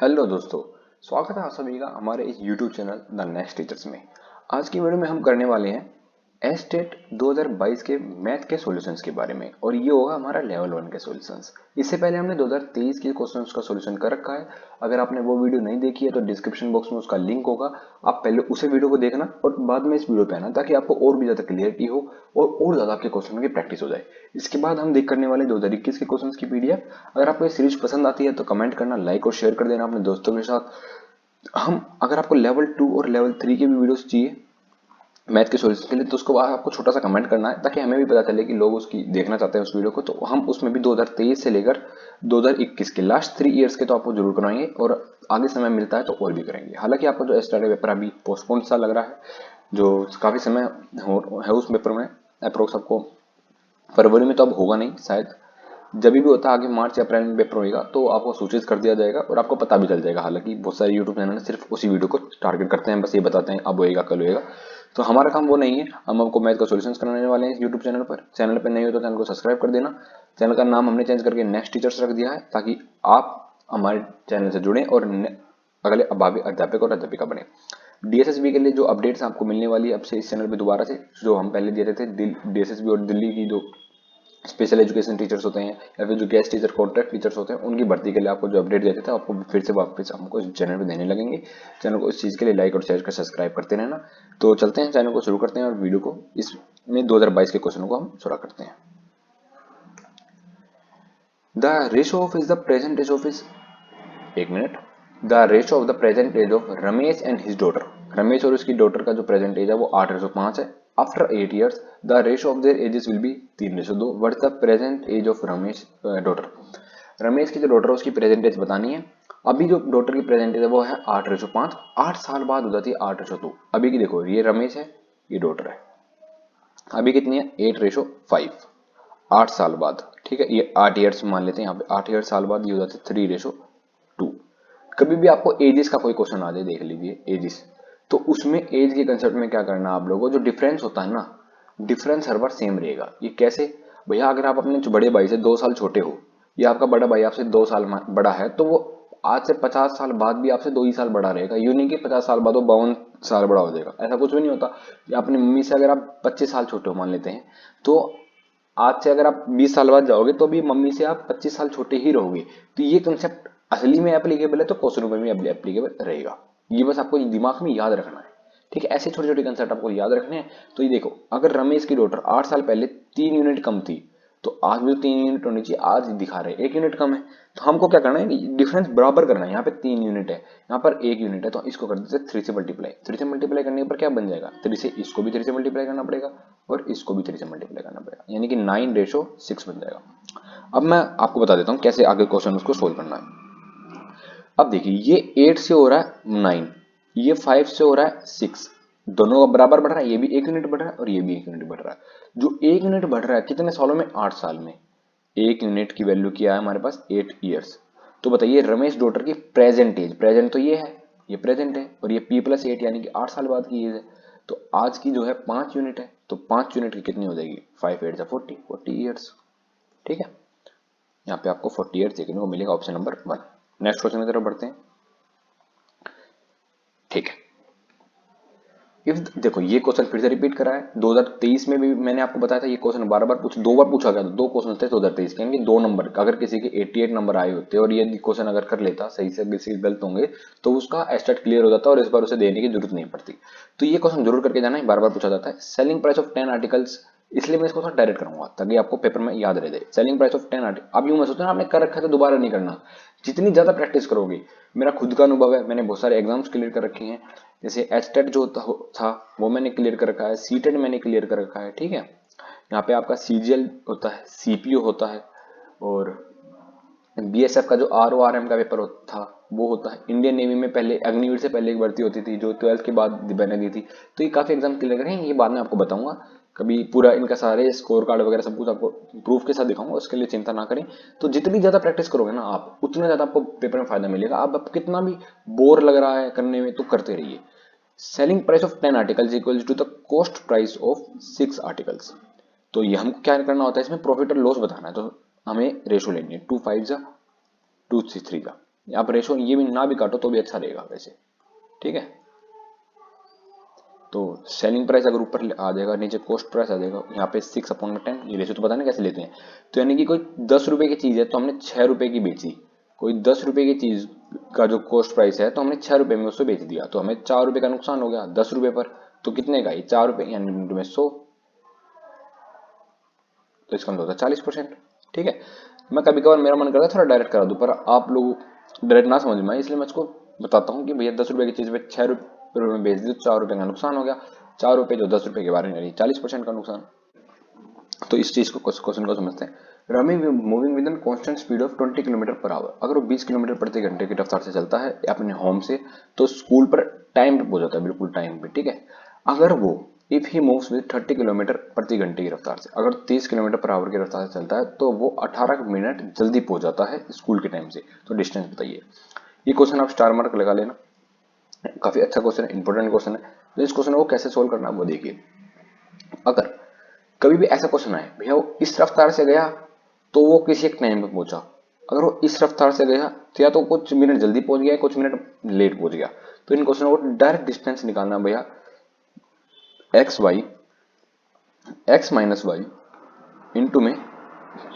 Hello दोस्तों, स्वागत है आप सभी का हमारे इस YouTube channel the next teachers में। आज की वीडियो में हम करने वाले हैं एस्टेट 2022 के मैथ के सॉल्यूशंस के बारे में और ये होगा हमारा लेवल 1 के सॉल्यूशंस। इससे पहले हमने 2023 के क्वेश्चंस का सॉल्यूशन कर रखा है। अगर आपने वो वीडियो नहीं देखी है तो डिस्क्रिप्शन बॉक्स में उसका लिंक होगा, आप पहले उसे वीडियो को देखना और बाद में इस वीडियो पे आना ताकि आपको और भी ज्यादा क्लियरिटी हो और ज्यादा आपके क्वेश्चन की प्रैक्टिस हो जाए। इसके बाद हम देख करने वाले 2021 के क्वेश्चन की पीडीएफ। अगर आपको ये सीरीज पसंद आती है तो कमेंट करना, लाइक और शेयर कर देना अपने दोस्तों के साथ। हम अगर आपको लेवल 2 और लेवल 3 के भी वीडियोस चाहिए मैथ के सॉल्यूशन के लिए तो उसको आपको छोटा सा कमेंट करना है ताकि हमें भी पता चले कि लोग उसकी देखना चाहते हैं उस वीडियो को। तो हम उसमें भी 2023 से लेकर 2021 के लास्ट 3 इयर्स के तो आपको जरूर करवाएंगे और आगे समय मिलता है तो और भी करेंगे। हालांकि आपका जो एसटीआर पेपर अभी पोस्टपोन सा लग रहा है, जो काफी समय है उस पेपर में, अप्रोक्स आपको फरवरी में तो अब होगा नहीं शायद, जब भी होता है आगे मार्च या अप्रैल में पेपर होगा तो आपको सूचित कर दिया जाएगा और आपको पता भी चल जाएगा। हालांकि बहुत सारे यूट्यूब चैनल सिर्फ उसी वीडियो को टारगेट करते हैं, बस ये बताते हैं अब होएगा कल होएगा। तो हमारा काम वो नहीं है, हम आपको मैथ का सॉल्यूशंस कराने वाले हैं यूट्यूब चैनल पर। चैनल पर नहीं हो तो चैनल को सब्सक्राइब कर देना। चैनल का नाम हमने चेंज करके नेक्स्ट टीचर्स रख दिया है ताकि आप हमारे चैनल से जुड़ें और अगले अभावी अध्यापक और अध्यापिका बने। डीएसएसबी के लिए जो अपडेट्स आपको मिलने वाली है अब से इस चैनल पे दोबारा से, जो हम पहले दे रहे थे डीएसएसबी और दिल्ली की जो स्पेशल एजुकेशन टीचर्स होते हैं या फिर जो गेस्ट टीचर कॉन्ट्रैक्ट टीचर्स होते हैं उनकी भर्ती के लिए आपको जो अपडेट देते थे आपको फिर से वापस हमको इस चैनल पे देने लगेंगे। चैनल को इस चीज़ के लिए लाइक और शेयर कर सब्सक्राइब करते रहना। तो चलते हैं, चैनल को शुरू करते हैं और वीडियो को इसमें 2022 के क्वेश्चन को हम शुरू करते हैं। The ratio of is the present age of is, एक minute, the ratio of the present age of Ramesh and his daughter, Ramesh और उसकी डॉटर का जो प्रेजेंट एज है वो 8:5 है। After 8 years the ratio of their ages will be 3:2। What the present age of Ramesh daughter, Ramesh की जो डॉटर है उसकी प्रेजेंट एज बतानी है। अभी जो डॉटर की प्रेजेंट एज है वो है 8:5, 8 साल बाद हो जाती है 8:2। अभी की देखो, ये रमेश है, ये डॉटर है, अभी कितनी है 8:5, 8 साल बाद, ठीक है, ये 8 ईयर्स मान लेते हैं यहाँ पे, 8 ईयर साल बाद ये हो जाते हैं 3:2। कभी भी आपको एजेस का कोई क्वेश्चन आ जाए, देख लीजिए एजेस, तो उसमें एज के कंसेप्ट में क्या करना है आप लोगों को, जो डिफरेंस होता है ना, डिफरेंस हर बार सेम रहेगा। ये कैसे भैया, अगर आप अपने बड़े भाई से 2 साल छोटे हो या आपका बड़ा भाई आपसे 2 साल बड़ा है तो वो आज से 50 साल बाद भी आपसे 2 ही साल बड़ा रहेगा। यूं नहीं कि 50 साल बाद वो 52 साल बड़ा हो जाएगा, ऐसा कुछ भी नहीं होता। या अपनी मम्मी से अगर आप 25 साल छोटे हो मान लेते हैं, तो आज से अगर आप 20 साल बाद जाओगे तो भी मम्मी से आप 25 साल छोटे ही रहोगे। तो ये कंसेप्ट असली में एप्लीकेबल है तो क्वेश्चनों में भी एप्लीकेबल रहेगा। ये बस आपको दिमाग में याद रखना है, ठीक है। ऐसे छोटे छोटे कंसेप्ट आपको याद रखने हैं। तो ये देखो, अगर रमेश की डॉटर 8 साल पहले 3 यूनिट कम थी तो आज भी 3 यूनिट होनी चाहिए, आज दिखा रहे 1 यूनिट कम है। तो हमको क्या करना है, डिफरेंस बराबर करना है। यहाँ पे 3 यूनिट है, यहाँ पर 1 यूनिट है, तो इसको कर देते 3 से मल्टीप्लाई। 3 से मल्टीप्लाई करने पर क्या बन जाएगा, 3 से इसको भी 3 से मल्टीप्लाई करना पड़ेगा और इसको भी 3 से मल्टीप्लाई करना पड़ेगा, यानी कि 9:6 बन जाएगा। अब मैं आपको बता देता हूँ कैसे आगे क्वेश्चन उसको सोल्व करना है। अब देखिए, ये 8 से हो रहा है 9, ये 5 से हो रहा है 6, दोनों बराबर बढ़ रहा है, ये भी 1 यूनिट बढ़ रहा है और ये भी 1 यूनिट बढ़ रहा है। जो 1 यूनिट बढ़ रहा है कितने सालों में, 8 साल में। 1 यूनिट की वैल्यू क्या है हमारे पास, 8 ईयर्स। तो बताइए रमेश डॉटर की प्रेजेंट एज, प्रेजेंट तो ये है, ये प्रेजेंट है, और ये p+8 यानी कि 8 साल बाद की एज है। तो आज की जो है 5 यूनिट है, तो 5 यूनिट की कितनी हो जाएगी, 5 8 40 ईयर्स, ठीक है। यहाँ पे आपको 40 ईयर्स देखने को मिलेगा, ऑप्शन नंबर 1। नेक्स्ट क्वेश्चन की तरफ बढ़ते हैं, ठीक है। इफ देखो, ये क्वेश्चन फिर से रिपीट करा है, 2023 में भी मैंने आपको बताया था ये क्वेश्चन बार बार दो बार पूछा गया था। 2 क्वेश्चन थे 2023 के, यानी 2 नंबर, अगर किसी के 88 नंबर आए होते और ये क्वेश्चन अगर कर लेता सही से, किसी के गलत होंगे तो उसका एस्टेट क्लियर हो जाता और इस बार उसे देने की जरूरत नहीं पड़ती। तो ये क्वेश्चन जरूर करके जाना है, बार बार पूछा जाता है। सेलिंग प्राइस ऑफ 10 आर्टिकल्स, इसलिए मैं इसको थोड़ा डायरेक्ट करूंगा ताकि आपको पेपर में याद रह जाए। सेलिंग प्राइस ऑफ 10 आर्टिकल, अब यूं मैं सोचता हूं आपने कर रखा है तो दोबारा नहीं करना, जितनी ज्यादा प्रैक्टिस करोगे। मेरा खुद का अनुभव है, मैंने बहुत सारे एग्जाम्स क्लियर कर रखे हैं। जैसे एचटेट जो था वो मैंने क्लियर कर रखा है, सीटेट मैंने क्लियर कर रखा है, ठीक है। यहाँ पे आपका सीजीएल होता है, सीपीओ होता है, और बीएसएफ का जो आरओआरएम का पेपर था वो होता है। इंडियन नेवी में पहले अग्निवीर से पहले एक भर्ती होती थी जो 12th के बाद मैंने दी थी। तो ये काफी एग्जाम क्लियर करें, ये बाद में आपको बताऊंगा कभी, पूरा इनका सारे स्कोर कार्ड वगैरह सब कुछ आपको प्रूफ के साथ दिखाऊंगा, उसके लिए चिंता ना करें। तो जितनी ज्यादा प्रैक्टिस करोगे ना आप, उतना ज्यादा आपको पेपर में फायदा मिलेगा। आप कितना भी बोर लग रहा है करने में तो करते रहिए। Selling price of 10 articles equals to the cost price of 6 articles. तो ये हमको क्या करना होता है, इसमें प्रॉफिट और लॉस बताना है। तो हमें रेशो लेनी है, 2 5 जा 2 3 जा, आप रेशो ये भी ना भी काटो तो भी अच्छा रहेगा वैसे, ठीक है। तो सेलिंग प्राइस अगर ऊपर आ जाएगा, नीचे कॉस्ट प्राइस आ जाएगा, यहाँ पे 6/10, ये रेशो तो पता नहीं कैसे लेते हैं। तो यानी कि कोई 10 रुपए की चीज है तो हमने 6 रुपए की बेची, कोई 10 रुपए की चीज का जो कॉस्ट प्राइस है तो हमने 6 रुपए में उसको बेच दिया, तो हमें 4 रुपए का नुकसान हो गया 10 रुपए पर। तो कितने का, ये 4 रुपए यानी में 100, तो इसका मतलब होता है 40%, ठीक है। मैं कभी कभार मेरा मन करता है थोड़ा डायरेक्ट करा दूं, पर आप लोग डायरेक्ट ना समझ में आए, इसलिए मैं इसको बताता हूँ कि भैया 10 रुपए की चीज पे 6 रुपए में बेच दी तो 4 रुपए का नुकसान हो गया, 4 रुपए जो 10 रुपए के बारे में 40% का नुकसान। तो इस चीज को क्वेश्चन को समझते हैं। Rummy moving with in constant speed of 20 kilometre per hour, अगर वो 20 किलोमीटर प्रति घंटे की रफ्तार से चलता है अपने होम से, तो स्कूल पर टाइम पे पहुंच जाता है, बिल्कुल टाइम पे, ठीक है। अगर वो if he moves with 30 kilometre प्रति घंटे की रफ्तार से, अगर 30 किलोमीटर पर आवर की रफ्तार से चलता है तो वो 18 मिनट जल्दी पहुंच जाता है स्कूल के टाइम से। तो डिस्टेंस बताइए। ये क्वेश्चन आप स्टार मार्क लगा लेना, काफी अच्छा क्वेश्चन है, इंपॉर्टेंट क्वेश्चन है। तो इस क्वेश्चन को कैसे सोल्व करना वो देखिए। अगर कभी भी ऐसा क्वेश्चन आए भैया वो इस रफ्तार से गया तो वो किसी एक टाइम पे पहुंचा, अगर वो इस रफ्तार से गया तो या तो कुछ मिनट जल्दी पहुंच गया कुछ मिनट लेट पहुंच गया, तो इन क्वेश्चन को डायरेक्ट डिस्टेंस निकालना भैया X Y, X minus Y into में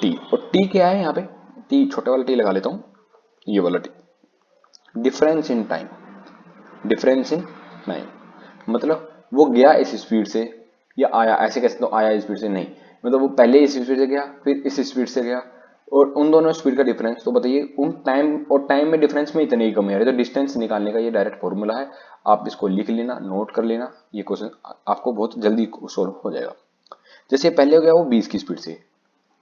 टी, और टी क्या है यहाँ पे, टी छोटे वाला टी लगा लेता हूँ, ये वाला T, difference in time, difference in time मतलब वो गया इस स्पीड से या आया, ऐसे कैसे तो आया इस स्पीड से नहीं, मतलब वो पहले इस स्पीड से गया फिर इस स्पीड से गया, और उन दोनों स्पीड का डिफरेंस, तो बताइए उन टाइम और टाइम में डिफरेंस में इतनी ही कमी आ रही है, तो डिस्टेंस निकालने का ये डायरेक्ट फॉर्मूला है। आप इसको लिख लेना, नोट कर लेना, ये क्वेश्चन आपको बहुत जल्दी सोल्व हो जाएगा। जैसे पहले हो गया वो 20 की स्पीड से,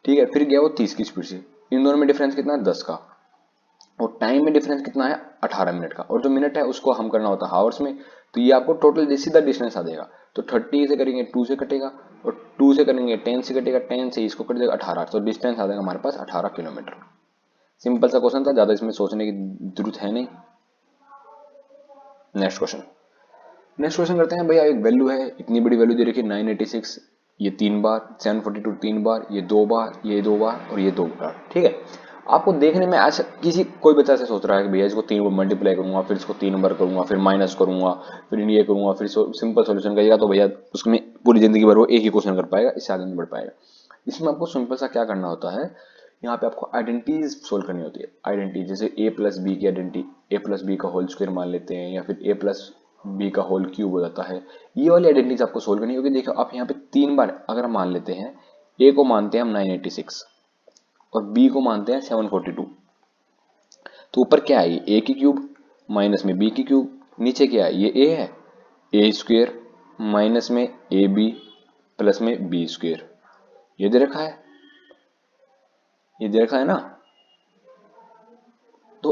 ठीक है, फिर गया वो 30 की स्पीड से, इन दोनों में डिफरेंस कितना है 10 का, और टाइम में डिफरेंस कितना है 18 मिनट का, और जो मिनट है उसको हम करना होता है हावर्स में, तो ये आपको टोटल सीधा डिस्टेंस आ जाएगा। तो 30 से करेंगे 2 से कटेगा, और 2 से करेंगे 10 से कटेगा, 10 से इसको कट जाएगा 18, तो डिस्टेंस आ जाएगा हमारे पास 18 किलोमीटर। सिंपल सा क्वेश्चन था, ज्यादा इसमें सोचने की जरूरत है नहीं। नेक्स्ट क्वेश्चन, नेक्स्ट क्वेश्चन करते हैं। भैया एक वैल्यू है, इतनी बड़ी वैल्यू दे रखी है 986, ये 3 बार, 742 3 बार, ये 2 बार, ये 2 बार और ये 2 बार, ठीक है। आपको देखने में ऐसा किसी कोई बच्चा से सोच रहा है कि भैया इसको 3 बार मल्टीप्लाई करूंगा, फिर इसको 3 बार करूंगा, फिर माइनस करूंगा, फिर ये करूंगा, फिर सिंपल सोल्यूशन करेगा, तो भैया उसमें पूरी जिंदगी भर वो एक ही क्वेश्चन कर पाएगा, इससे आगे नहीं बढ़ पाएगा। इसमें आपको सिंपल सा क्या करना होता है, यहाँ पे आपको आइडेंटिटीज सोल्व करनी होती है। आइडेंटिटी जैसे ए प्लस बी की आइडेंटिटी, ए प्लस बी का होल स्क्वायर मान लेते हैं, या फिर ए प्लस बी का होल क्यूब हो जाता है। ये वाली आइडेंटिटीज आपको सोल्व करनी होगी। देखो आप यहाँ पे 3 बार अगर मान लेते हैं, ए को मानते हैं हम 986 और बी को मानते हैं 742, तो ऊपर क्या है, ए की क्यूब माइनस में बी की क्यूब, नीचे क्या है, ये ए है, ए स्क्वायर माइनस में ए बी प्लस में बी स्क्वायर, ये दे रखा है, ये दे रखा है ना। तो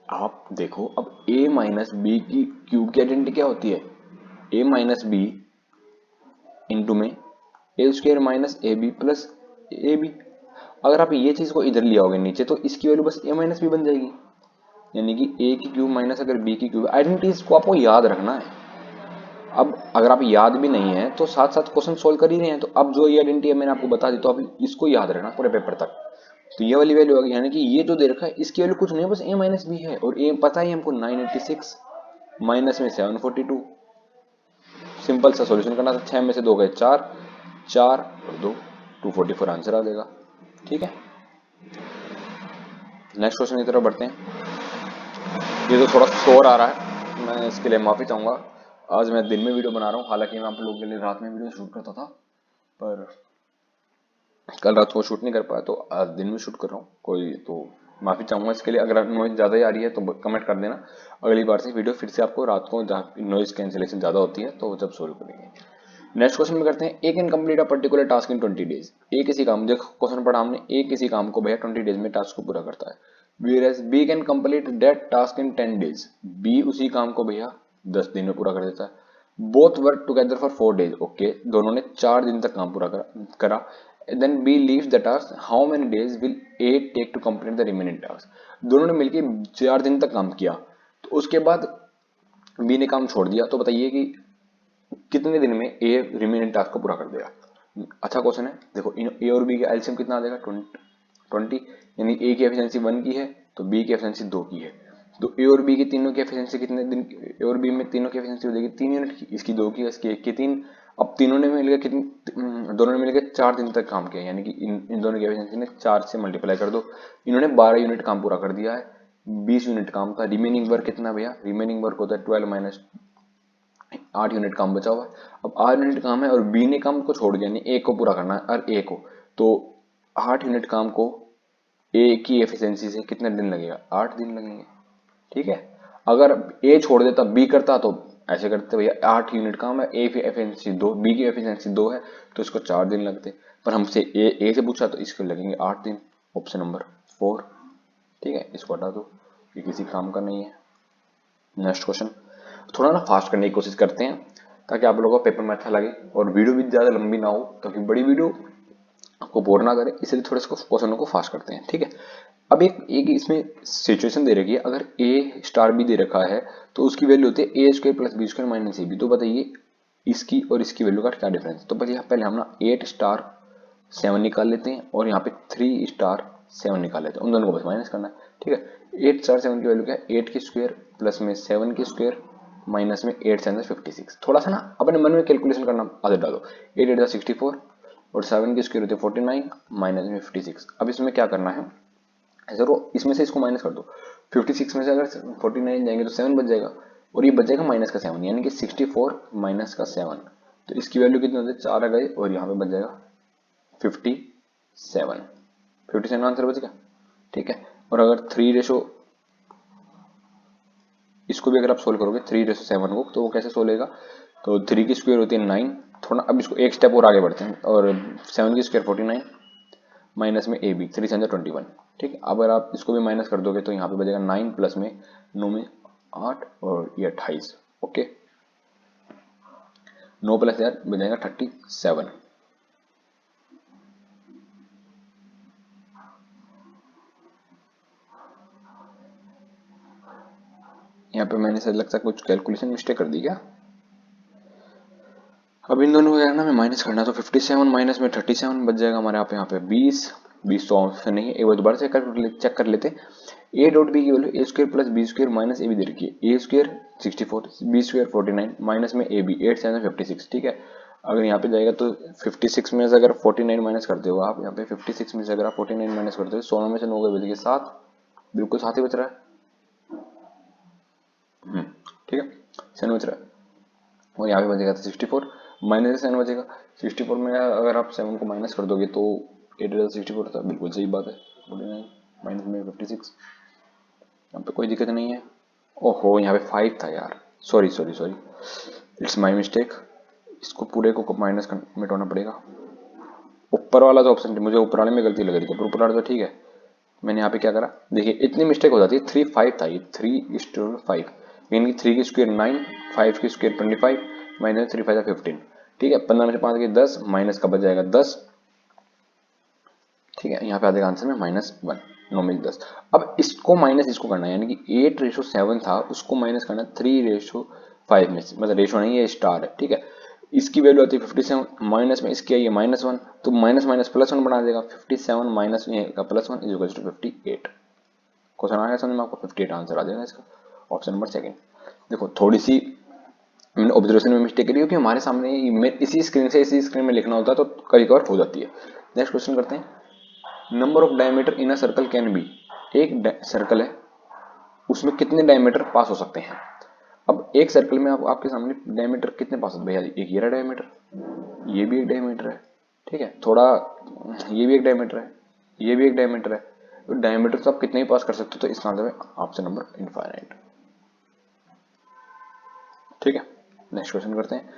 आप देखो अब a माइनस बी की क्यूब की आइडेंटिटी क्या होती है, a माइनस बी इंटू में A square minus A B plus A B. अगर आप ये चीज को इधर ले आओगे नीचे, तो इसकी वैल्यू बस a माइनस बी बन जाएगी, यानी कि a की क्यूब माइनस अगर b की क्यूब। आइडेंटिटीज को आपको याद रखना है। अब अगर आप याद भी नहीं है तो साथ साथ क्वेश्चन सोल्व कर ही रहे हैं, तो अब जो ये आइडेंटिटी है मैंने आपको बता दी, तो आप इसको याद रखना पूरे पेपर तक। तो ये वाली वैल्यू आ गई, यानी कि ये जो दे रखा है इसकी वैल्यू कुछ नहीं है, बस a माइनस बी है, और a पता ही हमको 986 माइनस में 742। सिंपल सा सॉल्यूशन करना था, 6 में से 2 गए 4, 4 और 2 244 आंसर आ जाएगा, ठीक है। नेक्स्ट क्वेश्चन की तरफ बढ़ते हैं। ये तो थोड़ा शोर आ रहा है, मैं इसके लिए माफी चाहूंगा। आज मैं दिन में वीडियो बना रहा हूँ, हालांकि मैं आप लोगों के लिए रात में वीडियो शूट करता था, पर कल रात को शूट नहीं कर पाया, तो आज दिन में शूट कर रहा हूँ। कोई तो माफी चाहूंगा इसके लिए। अगर नॉइज ज्यादा ही आ रही है तो कमेंट कर देना, अगली बार से वीडियो फिर से आपको रात को जहाँ नॉइज कैंसिलेशन ज्यादा होती है तो जब सोल्व करेंगे। नेक्स्ट क्वेश्चन में करते हैं, A can complete a particular task in 20 days. A किसी काम, देखो क्वेश्चन पढ़ा हमने, ए किसी काम को भैया 20 डेज में टास्क को पूरा करता है, whereas B can complete that task in 10 days. B उसी काम को भैया 10 दिन में पूरा कर देता है। Both work together for 4 days, okay, दोनों ने 4 दिन तक काम पूरा करा। Then B leaves the task, how many days will A take to complete the remaining task. दोनों ने मिलकर 4 दिन तक काम किया, तो उसके बाद बी ने काम छोड़ दिया, तो बताइए कि कितने दिन में ए रिमेनिंग टास्क को पूरा कर देगा। अच्छा क्वेश्चन है। देखो ए और बी का एलसीएम कितना आ जाएगा 20, यानी ए की एफिशिएंसी 1 की है तो बी की एफिशिएंसी 2 की है, तो ए और बी की तीनों की एफिशिएंसी कितने दिन, ए और बी में तीनों की एफिशिएंसी हो जाएगी 3 यूनिट की, इसकी 2 की, इसकी 1 की 3। अब तीनों ने मिलकर कितनी, दोनों ने मिलकर 4 दिन तक काम किया, यानी कि इन दोनों की एफिशिएंसी ने 4 से मल्टीप्लाई कर दो। इन्होंने 12 यूनिट काम पूरा कर दिया है, 20 यूनिट काम था। रिमेनिंग वर्क कितना भैया, रिमेनिंग वर्क होता है 12 माइनस 8 यूनिट काम बचा हुआ है। अब 8 यूनिट काम है और बी ने काम को छोड़ दिया, यानी ए को पूरा करना है और ए को, तो 8 यूनिट काम को ए की एफिशिएंसी से कितने दिन लगेगा, 8 दिन लगेंगे। ठीक है, अगर ए छोड़ देता बी करता तो ऐसे करते भैया, 8 यूनिट काम है, ए की एफिशिएंसी 2, बी की एफिशिएंसी 2 है, तो इसको 4 दिन लगते, पर हमसे ए से पूछा तो इसको लगेंगे 8 दिन। Option number 4। ठीक है, इसको हटा दो, ये किसी काम का नहीं है। नेक्स्ट क्वेश्चन, थोड़ा ना फास्ट करने की कोशिश करते हैं ताकि आप लोगों को पेपर में अच्छा लगे और वीडियो भी ज़्यादा लंबी ना हो, ताकि बड़ी वीडियो आपको बोर ना करे, इसलिए थोड़े से क्वेश्चनों को फास्ट करते हैं। ठीक है, अब एक इसमें सिचुएशन दे रखी है, अगर ए स्टार बी दे रखा है तो उसकी वैल्यू होती है A square plus B square minus A B. तो बताइए इसकी और इसकी वैल्यू का क्या डिफरेंस है। तो पहले हम ना 8 स्टार 7 निकाल लेते हैं और यहाँ पे 3 स्टार 7 निकाल लेते हैं, उन दोनों को बस माइनस करना है। ठीक है, 8 स्टार 7 की वैल्यू क्या है, 8 की स्क्वायर प्लस में 7 की स्क्वायर माइनस में 8 7 56। थोड़ा सा ना अपने मन में कैलकुलेशन करना आदत डालो। 8 8 64 और 7 की स्क्वायर होती है 49 माइनस में 56। अब इसमें क्या करना है, जरूर इसमें से इसको माइनस कर दो। 56 में से अगर 49 जाएंगे तो 7 बच जाएगा और ये बच जाएगा माइनस का 7, यानी कि 64 माइनस का 7। तो इसकी वैल्यू कितनी होती है, 4 आ गई और यहाँ पे बच जाएगा 57 आंसर बच गया। ठीक है, और अगर 3 रेशो, इसको भी अगर आप सोल्व करोगे 3:7 को, तो वो कैसे सोल्व होगा, तो 3 की स्क्वायर होती है 9। थोड़ा अब इसको एक स्टेप और आगे बढ़ते हैं, और 7 की स्क्वायर 49 माइनस में ए बी 3 7 21। ठीक है, अगर आप इसको भी माइनस कर दोगे तो यहाँ पे बचेगा 9 प्लस में 9 में 8 और ये 28। ओके, 9 प्लस यार बचेगा 37। यहाँ पे मैंने शायद लगता है कुछ कैलकुलेशन मिस्टेक कर दी क्या। अब इन दोनों को क्या करना, मैं माइनस करना, तो 57 माइनस में 37 बच जाएगा हमारे यहाँ पे 20 तो ऑप्शन नहीं है। एक बार दोबारा चेक कर लेते। ए डॉट बी की value A square plus B square minus A B दे रखी है। A square 64, B square 49 minus में ए बी 8 7 56। ठीक है, अगर यहाँ पे जाएगा तो 56 में से अगर 49 माइनस करते हो आप, यहाँ पे 56 में से अगर आप 49 माइनस करते हो, 16 में से 9 बच गए 7, बिल्कुल 7 ही बच रहा है। ठीक है, 7 बच रहा है और यहाँ पे बचेगा तो 64 माइनस 7 बचेगा। 64 में अगर आप 7 को माइनस कर दोगे तो 8 64 था, बिल्कुल सही बात है। 49 माइनस में 56, यहाँ पे कोई दिक्कत नहीं है। ओहो, यहाँ पे 5 था यार, sorry sorry sorry, it's my mistake. इसको पूरे को माइनस मिटाना पड़ेगा। ऊपर वाला जो ऑप्शन, मुझे ऊपर वाले में गलती लग रही थी, पर ऊपर वाला तो ठीक है। मैंने यहाँ पे क्या करा, देखिए इतनी मिस्टेक हो जाती है। 3 5 था, ये 3:5, यानी कि 3 की स्क्वायर 9, 5 की स्क्वायर 25 माइनस 3 5 15। ठीक है, 15 में से 5 के 10 माइनस का बच जाएगा 10। ठीक है, यहाँ पे आ जाएगा आंसर में -1, 9 में 10। अब इसको माइनस इसको करना है, यानी कि 8:7 था, उसको माइनस करना 3:5 में से, मतलब रेशो नहीं है, स्टार है। ठीक है, इसकी वैल्यू आती है 57 माइनस में इसकी आई है -1, तो माइनस माइनस +1 बना देगा। 57 माइनस का +1 इज इक्वल टू 58। क्वेश्चन आ गया समझ में आपको, 58 आंसर आ जाएगा इसका, ऑप्शन नंबर सेकंड। देखो थोड़ी सी मैंने ऑब्जर्वेशन में मिस्टेक करी, क्योंकि हमारे सामने इसी स्क्रीन से इसी स्क्रीन में लिखना होता है तो कभी कभार हो जाती है। नेक्स्ट क्वेश्चन करते हैं। Number of diameter in a circle can be, एक सर्कल है उसमें कितने डायमीटर पास हो सकते हैं। अब एक सर्कल में आपके सामने डायमीटर कितने पास होते हैं भैया, एक ये रहा डायमीटर, ये भी एक डायमीटर है। ठीक है, थोड़ा ये भी एक डायमीटर है, ये भी एक डायमीटर है, तो डायमीटर तो आप कितने ही पास कर सकते हो, तो इसका आंसर है ऑप्शन नंबर इनफाइनाइट। ठीक है, नेक्स्ट क्वेश्चन करते हैं।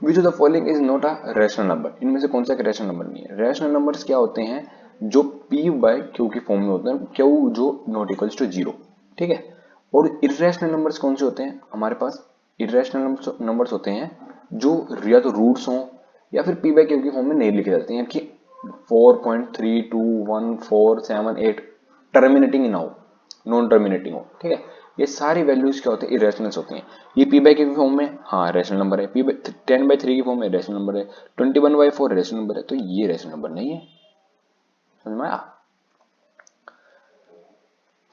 Which of the following is not a rational number, इनमें से कौन सा एक रैशनल नंबर नहीं है। रैशनल नंबर्स क्या होते हैं, जो p बाय q की फॉर्म में होते हैं, q जो नॉट इक्वल्स टू 0। ठीक है, और इरेशनल नंबर्स कौन से होते हैं हमारे पास, इरेशनल नंबर्स होते हैं जो या तो रूट्स हों या फिर p बाय q की फॉर्म में नहीं लिखे जाते हैं, कि 4.321478 टर्मिनेटिंग ना हो, नॉन टर्मिनेटिंग हो। ठीक है, ये सारी वैल्यूज क्या होते हैं, इरेशनल्स होती हैं। ये p बाई q की फॉर्म में हाँ रेशनल नंबर है, 10/3 की फॉर्म में रेशनल नंबर है, 21/4 रेशनल नंबर है, तो ये रेशनल नंबर नहीं है। समझ में आया।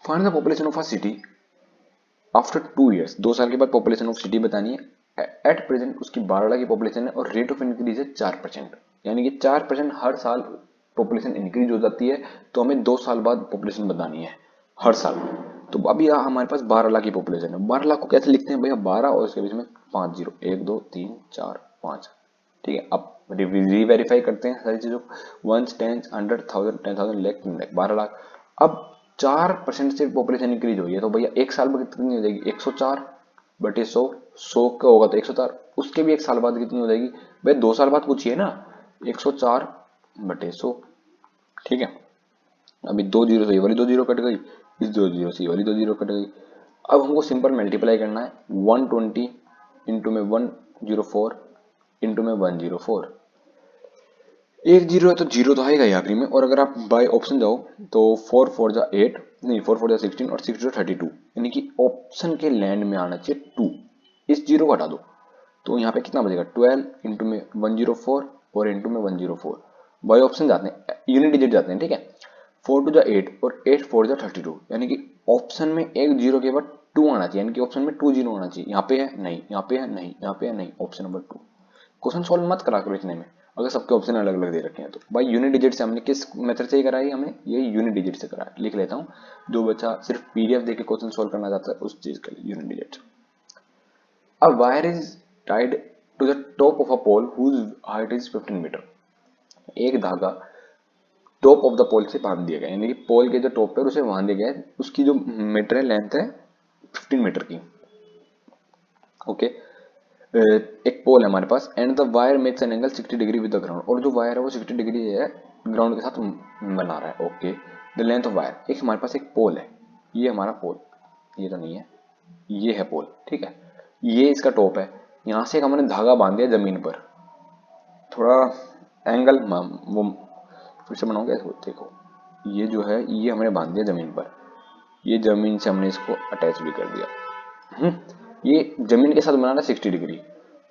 Find the population of a city after 2 years, 2 साल के बाद पॉपुलेशन ऑफ सिटी बतानी है। एट प्रेजेंट उसकी 12 लाख की पॉपुलेशन है और रेट ऑफ इंक्रीज है 4%, यानी कि 4% हर साल पॉपुलेशन इंक्रीज हो जाती है। तो हमें 2 साल बाद पॉपुलेशन बतानी है हर साल। तो अभी हमारे पास 12 लाख की पॉपुलेशन है। 12 लाख को कैसे लिखते हैं भैया, 12 और उसके बीच में 5 जीरो, 1 2 3 4 5, ठीक है। अब रीवेरीफाई करते हैं सारी चीजों को, वंस, टेंस, 100, 1000, 10,000, लाख, 12 लाख। अब 4% से पॉपुलेशन इंक्रीज हुई है, तो भैया एक साल में कितनी हो जाएगी, 104 बटे 100, 100 का होगा तो 104, उसके भी एक साल बाद कितनी हो जाएगी भाई, 2 साल बाद पूछिए ना, 104 बटे 100, ठीक है। अभी 2 जीरो से ये वाली 2 जीरो कट गई, इस 2 जीरो से ये वाली 2 जीरो कट गई। अब हमको सिंपल मल्टीप्लाई करना है, 120 इंटू में 104 इंटू में 104, एक जीरो है तो जीरो तो आएगा ही आखिरी में। और अगर आप बाय ऑप्शन जाओ तो 4 4 जा 8, नहीं 4 4 जा 16 और 6 जा 32, यानी कि ऑप्शन के लैंड में आना चाहिए 2, इस जीरो को हटा दो तो यहाँ पे कितना बचेगा, 12 इंटू में 104 और इंटू में 104। बाय ऑप्शन जाते हैं, यूनिट डिजिट जाते हैं, ठीक है। 4 2 जा 8 और 8 4 जा 32, यानी कि ऑप्शन में एक जीरो के बाद 2 आना चाहिए, यानी कि ऑप्शन में 2 जीरो आना चाहिए। यहाँ पे है नहीं, यहाँ पे है नहीं, यहाँ पे है नहीं, ऑप्शन नंबर 2। क्वेश्चन सॉल्व मत करा करो इतने में, अगर सबके ऑप्शन अलग अलग दे रखे हैं तो। भाई यूनिट डिजिट से हमने किस मेथड से ही कराई, हमें ये यूनिट डिजिट से करा, लिख लेता हूँ। जो बच्चा सिर्फ पीडीएफ देके क्वेश्चन सॉल्व करना चाहता है उस चीज के लिए unit digit. A wire is tied to the top of a pole whose height is 15 metre. एक धागा टॉप ऑफ द पोल से बांध दिया गया, यानी कि पोल के जो टॉप पे उसे बांध दिया गया है, उसकी जो मीटर है, लेंथ है 15 मीटर की, ओके। एक पोल है हमारे पास, and the wire makes an angle 60 degree with the ground, और जो वायर है वो 60 डिग्री है ग्राउंड के साथ बना रहा है, okay. The length of wire, एक हमारे पास एक पोल है, ये हमारा पोल, ये तो नहीं है, ये है पोल, ठीक है। ये इसका टॉप है, यहाँ से हमने धागा बांध दिया जमीन पर, थोड़ा एंगल वो फिर से बनाओगे, देखो ये जो है ये हमने बांध दिया जमीन पर, ये जमीन से हमने इसको अटैच भी कर दिया। ये जमीन के साथ बनाना 60 डिग्री,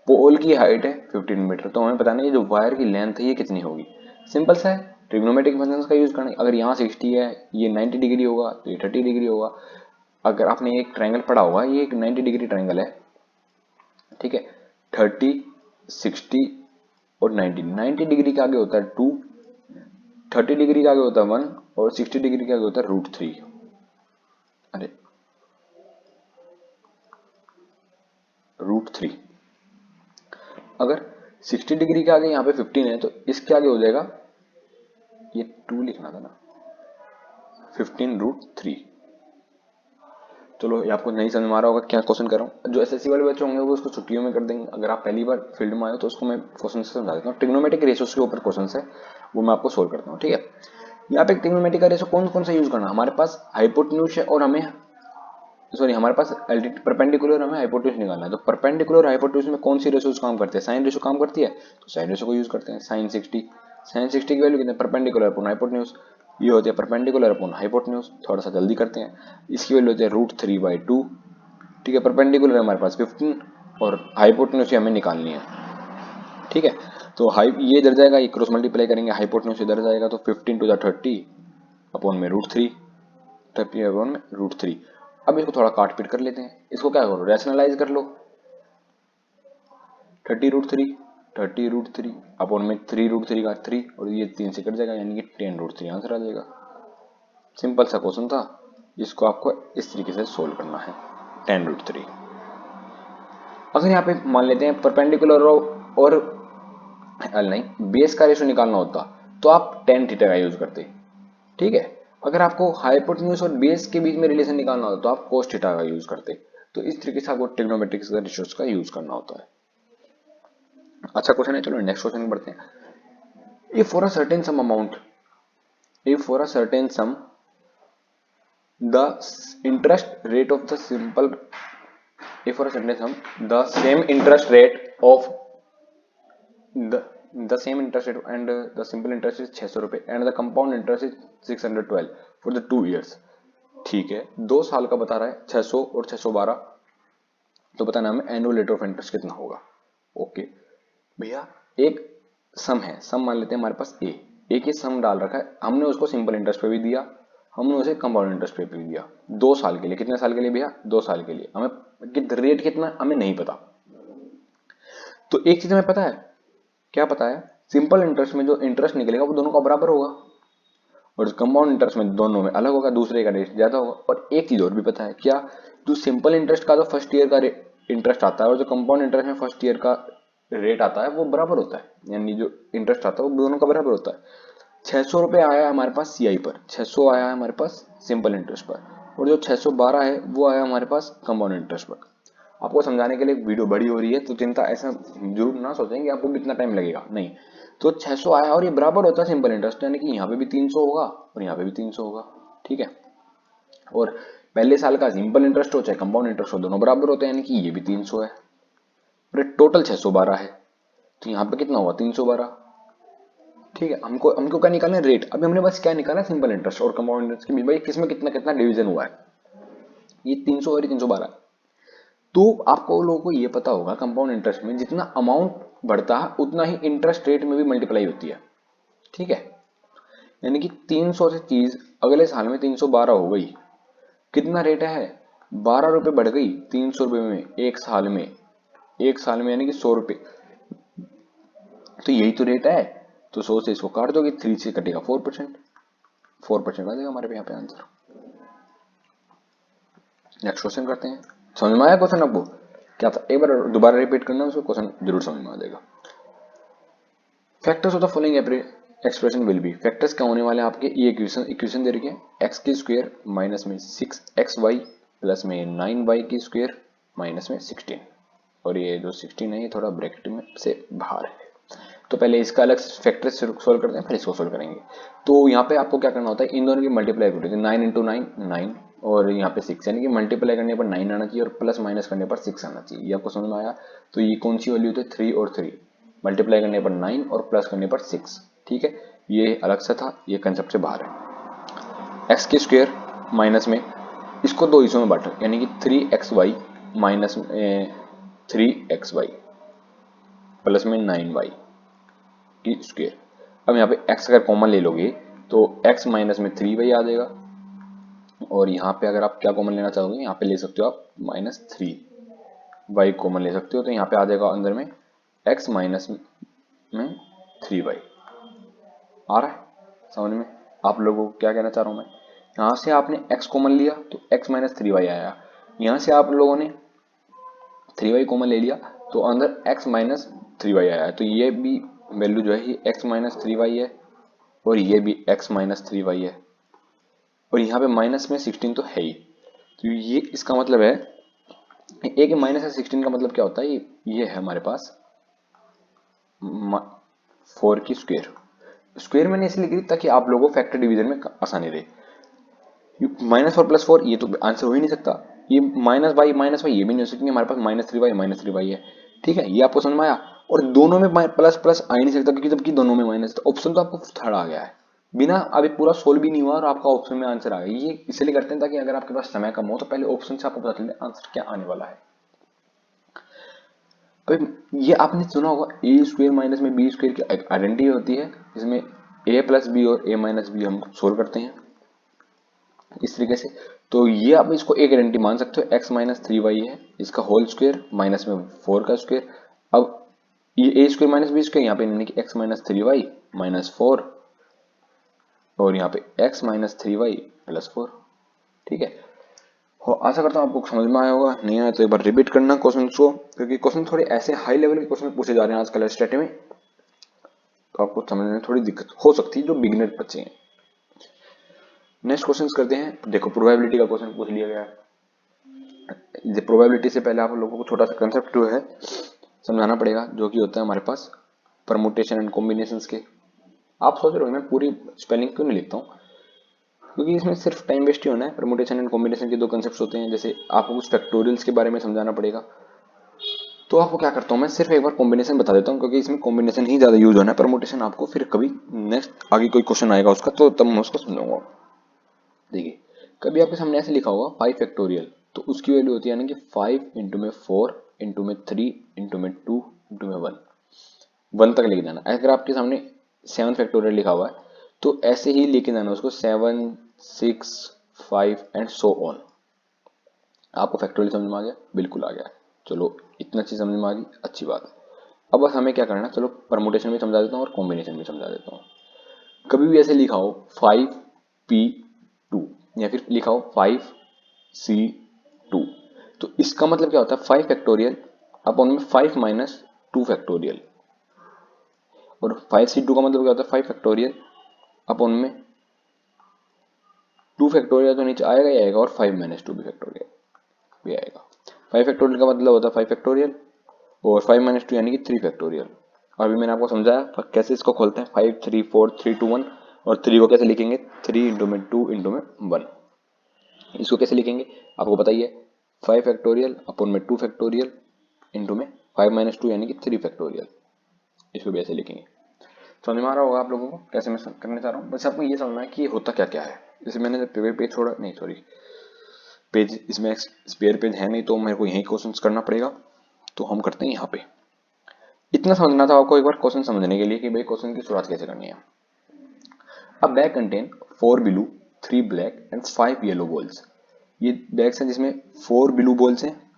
पोल की हाइट है 15 मीटर, तो हमें बताना है जो वायर की लेंथ है ये कितनी होगी। सिंपल सा है, ट्रिग्नोमेट्रिक फंक्शंस का यूज करना है। अगर यहाँ 60 है, ये 90 डिग्री होगा तो ये 30 डिग्री होगा। अगर आपने एक ट्रायंगल पढ़ा होगा, ये एक 90 डिग्री ट्रायंगल है, ठीक है। 30, 60 और 90, 90 डिग्री के आगे होता है 2, 30 डिग्री के आगे होता है 1 और 60 डिग्री के आगे होता है √3। अरे √3, अगर 60 डिग्री के आगे यहाँ पे 15 है तो इसके आगे हो जाएगा, ये 2 लिखना था ना, 15 √3। चलो ये आपको नहीं समझ में आ रहा होगा क्या क्वेश्चन कर रहा हूँ। जो एसएससी वाले बच्चे होंगे वो उसको छुट्टियों में कर देंगे, अगर आप पहली बार फील्ड में आए हो तो उसको मैं क्वेश्चन से समझा देता हूँ। ट्रिग्नोमेट्रिक रेशियोज के ऊपर क्वेश्चन है, वो मैं आपको सोल्व करता हूँ, ठीक है। यहाँ पे ट्रिग्नोमेट्रिक का रेशियो कौन कौन सा यूज करना है, हमारे पास हाइपोटेन्यूज है और हमें हमारे पास परपेंडिकुलर, हमें हाइपोटेन्यूज निकालना है। तो परपेंडिकुलर हाइपोटेन्यूज में कौन सी रेशियोज काम करते हैं, साइन रेशियो काम करती है, तो साइन रेशियो को यूज करते हैं। साइन 60, साइन 60 की वैल्यू कितने, परपेंडिकुलर अपॉन हाइपोटेन्यूज, ये होती है परपेंडिकुलर अपॉन हाइपोटेन्यूज। थोड़ा सा जल्दी करते हैं, इसकी वैल्यू होती है √3/2, ठीक है। परपेंडिकुलर है हमारे पास 15 और हाइपोटेन्यूज हमें निकालनी है, ठीक है। तो ये इधर जाएगा, ये क्रॉस मल्टीप्लाई करेंगे, हाइपोटेन्यूज इधर जाएगा तो 15 टू द 30 अपॉन में √3, 30 अपॉन में √3। अब इसको थोड़ा काट पीट कर लेते हैं, इसको क्या करो, रैशनलाइज कर लो। 30 √3 अपॉन में 3 √3 का 3 और ये 3 से कट जाएगा, यानी कि 10 √3 आंसर आ जाएगा। सिंपल सा क्वेश्चन था, इसको आपको इस तरीके से सोल्व करना है, 10 √3। अगर यहाँ पे मान लेते हैं परपेंडिकुलर और नहीं बेस का रेशो निकालना होता तो आप tan थीटा का यूज करते, ठीक है। अगर आपको हाइपोटेन्यूज और बेस के बीच में रिलेशन निकालना होता तो आप cos थीटा का यूज करते। तो इस तरीके से आपको ट्रिग्नोमेट्रिक्स का रेशियोज का यूज करना होता है। अच्छा क्वेश्चन है, चलो नेक्स्ट क्वेश्चन बढ़ते हैं। If for a certain sum amount, if for a certain sum the interest rate of the simple, if for a certain sum the same interest rate of the same interest rate and the simple interest is 600 रुपए and the compound interest is 612 for the 2 years, ठीक है। 2 साल का बता रहा है, 600 और 612, तो बताना हमें एनुअल रेट ऑफ इंटरेस्ट कितना होगा। ओके भैया, एक सम है, सम मान लेते हैं हमारे पास ए, एक ही सम डाल रखा है, हमने उसको सिंपल इंटरेस्ट पे भी दिया हमने उसे कंपाउंड इंटरेस्ट पे दिया 2 साल के लिए। कितने साल के लिए भैया? 2 साल के लिए। हमें रेट कितना हमें नहीं पता। तो एक चीज हमें पता है, क्या पता है? सिंपल इंटरेस्ट में जो इंटरेस्ट निकलेगा वो दोनों का बराबर होगा, और कंपाउंड इंटरेस्ट में दोनों में अलग होगा, दूसरे का रेट ज्यादा होगा। और एक चीज और भी पता है, क्या? जो सिंपल इंटरेस्ट का जो फर्स्ट ईयर का इंटरेस्ट आता है और जो कंपाउंड इंटरेस्ट में फर्स्ट ईयर का रेट आता है वो बराबर होता है, यानी जो इंटरेस्ट आता है वो दोनों का बराबर होता है। 600 रुपये आया है हमारे पास सीआई पर, 600 आया है हमारे पास सिंपल इंटरेस्ट पर, और जो 612 है वो आया हमारे पास कंपाउंड इंटरेस्ट पर। आपको समझाने के लिए वीडियो बड़ी हो रही है तो चिंता ऐसा जरूर ना सोचें कि आपको कितना टाइम लगेगा, नहीं। तो 600 आया और ये बराबर होता है सिंपल इंटरेस्ट, यानी कि यहाँ पे भी 300 होगा और यहाँ पे भी 300 होगा, ठीक है। और पहले साल का सिंपल इंटरेस्ट हो चाहे कंपाउंड इंटरेस्ट हो, दोनों बराबर होते हैं, यानी कि ये भी 300 है और टोटल 612 है, तो यहाँ पे कितना हुआ? 312, ठीक है। हमको हमको क्या निकालना है? रेट। अभी हमने बस क्या निकालना है? सिंपल इंटरेस्ट और कंपाउंड इंटरेस्ट के बीच भाई किसमें कितना कितना डिवीजन हुआ है। ये 300 और ये 312। तो आपको लोगों को ये पता होगा कंपाउंड इंटरेस्ट में जितना अमाउंट बढ़ता है उतना ही इंटरेस्ट रेट में भी मल्टीप्लाई होती है, ठीक है। यानी कि 300 से चीज अगले साल में 312 हो गई, कितना रेट है? 12 रुपए बढ़ गई 300 रुपए में एक साल में, एक साल में यानी कि 100 रुपए, तो यही तो रेट है। तो 100 से इसको काट दोगे, 3 से कटेगा 4%, 4% आ जाएगा हमारे यहाँ पे आंसर। नेक्स्ट क्वेश्चन करते हैं। समझ में आया क्वेश्चन आपको? क्या था? एक बार दोबारा रिपीट करना, उसको क्वेश्चन जरूर समझ में आ जाएगा। Factors of the following expression will be, factors क्या होने वाले हैं आपके? ये इक्वेशन दे रखी है, एक्स की स्क्वायर माइनस में 6xy प्लस में 9y की स्क्वायर माइनस में 16, और ये जो 16 है ये थोड़ा ब्रैकेट में से बाहर है। तो पहले इसका अलग फैक्टर सोल्व करते हैं, फिर इसको सोल्व करेंगे। तो यहाँ पे आपको क्या करना होता है? इन दोनों की मल्टीप्लाई करोगे, 9 इंटू 9 9, और यहाँ पे 6, यानी कि मल्टीप्लाई करने पर 9 आना चाहिए और प्लस माइनस करने पर 6 आना चाहिए। ये आपको समझ में आया? तो ये कौन सी वैल्यू होती है? 3 और 3, मल्टीप्लाई करने पर 9 और प्लस करने पर 6, ठीक है। ये अलग से था, ये कंसेप्ट से बाहर है। एक्स की स्क्वायर माइनस में इसको दो हिस्सों में बांटो, यानी कि 3xy माइनस 3xy प्लस में 9y की स्क्वायर। अब यहाँ पे x अगर कॉमन ले लोगे तो x माइनस में 3y आ जाएगा, और यहाँ पे अगर आप क्या कॉमन लेना चाहोगे, यहाँ पे ले सकते हो आप माइनस 3y कॉमन ले सकते हो, तो यहाँ पे आ जाएगा अंदर में x माइनस में 3y। आ रहा है समझ में आप लोगों को क्या कहना चाह रहा हूँ मैं? यहाँ से आपने x कॉमन लिया तो x माइनस 3y आया, यहाँ से आप लोगों ने 3y कॉमन ले लिया तो अंदर x माइनस 3y आया है, तो ये भी वैल्यू जो है ये x माइनस 3y है और ये भी x माइनस 3y है, और यहाँ पे माइनस में 16 तो है ही। तो ये इसका मतलब है एक माइनस 16 का मतलब क्या होता है? ये है हमारे पास 4 की स्क्वायर। स्क्वायर मैंने इसलिए लिखी ताकि आप लोगों को फैक्टर डिवीजन में आसानी रहे। -4 + 4 ये तो आंसर हो ही नहीं सकता, ये माइनस वाई ये भी नहीं हो सकती, हमारे पास -3y है, ठीक है। ये आपको समझ में आया? और दोनों में प्लस प्लस आ ही नहीं सकता क्योंकि जबकि दोनों में माइनस, तो ऑप्शन तो आपको थर्ड आ गया है, बिना अभी पूरा सोल्व भी नहीं हुआ और आपका ऑप्शन में आंसर आ गया। ये इसलिए करते हैं ताकि अगर आपके पास समय कम हो तो पहले ऑप्शन से आपको पता चले आंसर क्या आने वाला है। ये आपने सुना होगा ए स्क्वायर माइनस में बी स्क्वायर की आइडेंटिटी होती है, जिसमें a प्लस बी और a माइनस बी हम सोल्व करते हैं इस तरीके से। तो ये आप इसको एक आइडेंटिटी मान सकते हो, x माइनस 3y है, इसका होल स्क्वायर माइनस में 4 का स्क्वायर। अब ये a square minus B square यहाँ पे यानी कि x माइनस 3y माइनस 4, और यहाँ पे x माइनस 3y प्लस 4, ठीक है। आशा करता हूँ आपको समझ में आया होगा, नहीं आया तो एक बार रिपीट करना क्वेश्चन को, क्योंकि क्वेश्चन थोड़े ऐसे हाई लेवल के क्वेश्चन पूछे जा रहे हैं आजकल स्टेट में, तो आपको समझने में थोड़ी दिक्कत हो सकती है जो बिगिनर बच्चे हैं। नेक्स्ट क्वेश्चन करते हैं। देखो प्रोबेबिलिटी का क्वेश्चन पूछ लिया गया है। प्रोबेबिलिटी से पहले आप लोगों को छोटा सा कंसेप्ट जो है समझाना पड़ेगा, जो कि होता है हमारे पास परमुटेशन एंड कॉम्बिनेशन के। आप सोच रहे हो मैं पूरी स्पेलिंग क्यों नहीं लिखता हूँ, क्योंकि इसमें सिर्फ टाइम वेस्ट ही होना है। परमुटेशन एंड कॉम्बिनेशन के दो कंसेप्ट होते हैं, जैसे आपको कुछ फैक्टोरियल्स के बारे में समझाना पड़ेगा, तो आपको क्या करता हूँ मैं सिर्फ एक बार कॉम्बिनेशन बता देता हूँ, क्योंकि इसमें कॉम्बिनेशन ही ज्यादा यूज होना है। परमुटेशन आपको फिर कभी नेक्स्ट आगे कोई क्वेश्चन आएगा उसका तो तब मैं उसको समझाऊंगा। देखिए कभी आपके सामने ऐसे लिखा होगा 5 फैक्टोरियल, तो उसकी वैल्यू होती है यानी कि 5 इंटू में 4 इंटू में 3 इंटू में 2 इंटू में 1 तक लेके जाना। अगर आपके सामने 7 फैक्टोरियल लिखा हुआ है तो ऐसे ही लेके जाना उसको 7 6, 5 एंड सो ऑन। आपको फैक्टोरियल समझ में आ गया? बिल्कुल आ गया। चलो इतना चीज समझ में आ गई, अच्छी बात है। अब बस हमें क्या करना है, चलो परमुटेशन भी समझा देता हूँ और कॉम्बिनेशन भी समझा देता हूँ। कभी भी ऐसे लिखा हो 5p2 या फिर लिखा हो 5c2, तो इसका मतलब क्या होता है 5 फैक्टोरियल अपॉन में 5 माइनस 2 फैक्टोरियल, और 5c2 का मतलब क्या होता है 5 फैक्टोरियल अपॉन में 2 फैक्टोरियल, तो नीचे आएगा ही आएगा, और 5 माइनस 2 भी फैक्टोरियल भी आएगा। 5 फैक्टोरियल का मतलब होता है 5 फैक्टोरियल और 5 माइनस 2 यानी कि 3 फैक्टोरियल। और अभी मैंने आपको समझाया कैसे इसको खोलते हैं, 5 3 4 3 2 1, और 3 को कैसे लिखेंगे 3 इंटू में 2 इंटू में 1। इसको कैसे लिखेंगे आपको बताइए, 5 फैक्टोरियल अपॉन में 2 फैक्टोरियल इंटू में 5 माइनस 2 यानी कि 3 फैक्टोरियल। इसको भी ऐसे लिखेंगे। समझ में आ रहा होगा आप लोगों को कैसे मैं करने जा रहा हूँ। बस आपको ये समझना है कि ये होता क्या क्या है। जैसे मैंने पेज छोड़ा, नहीं सॉरी, पेज इसमें स्पेयर पेज है नहीं, तो मेरे को यही क्वेश्चन करना पड़ेगा, तो हम करते हैं यहाँ पे। इतना समझना था आपको एक बार क्वेश्चन समझने के लिए कि भाई क्वेश्चन की शुरुआत कैसे करनी है। अब bag contain 4 blue 3 black and 5 yellow balls. ये बैग्स हैं जिसमें 4 ब्लू बॉल्स हैं,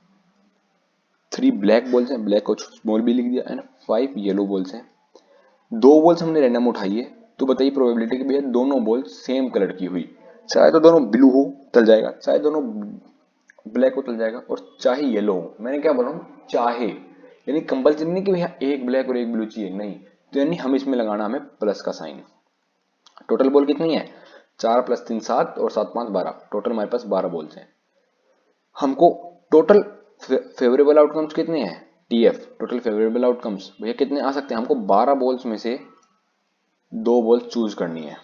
3 ब्लैक बॉल्स हैं, ब्लैक को स्मॉल बी लिख दिया, एंड 5 येलो बॉल्स हैं। दो बॉल्स हमने रैंडम उठाई है, तो बताइए प्रोबेबिलिटी कि भैया दोनों बॉल सेम कलर की हुई। चाहे तो दोनों ब्लू हो चल जाएगा, चाहे दोनों ब्लैक हो चल जाएगा, और चाहे येलो हो। मैंने क्या बोला हूँ, चाहे, यानी कंपल्सरी नहीं कि भैया एक ब्लैक और एक ब्लू चाहिए, नहीं। तो यानी हम इसमें लगाना हमें प्लस का साइन। टोटल बॉल कितनी है, 4 + 3 7 और 7 5 12, टोटल हमारे पास 12 बॉल्स हैं। हमको टोटल फेवरेबल आउटकम्स कितने हैं, टीएफ टोटल फेवरेबल आउटकम्स भैया कितने आ सकते हैं, हमको 12 बॉल्स में से 2 बॉल चूज करनी है।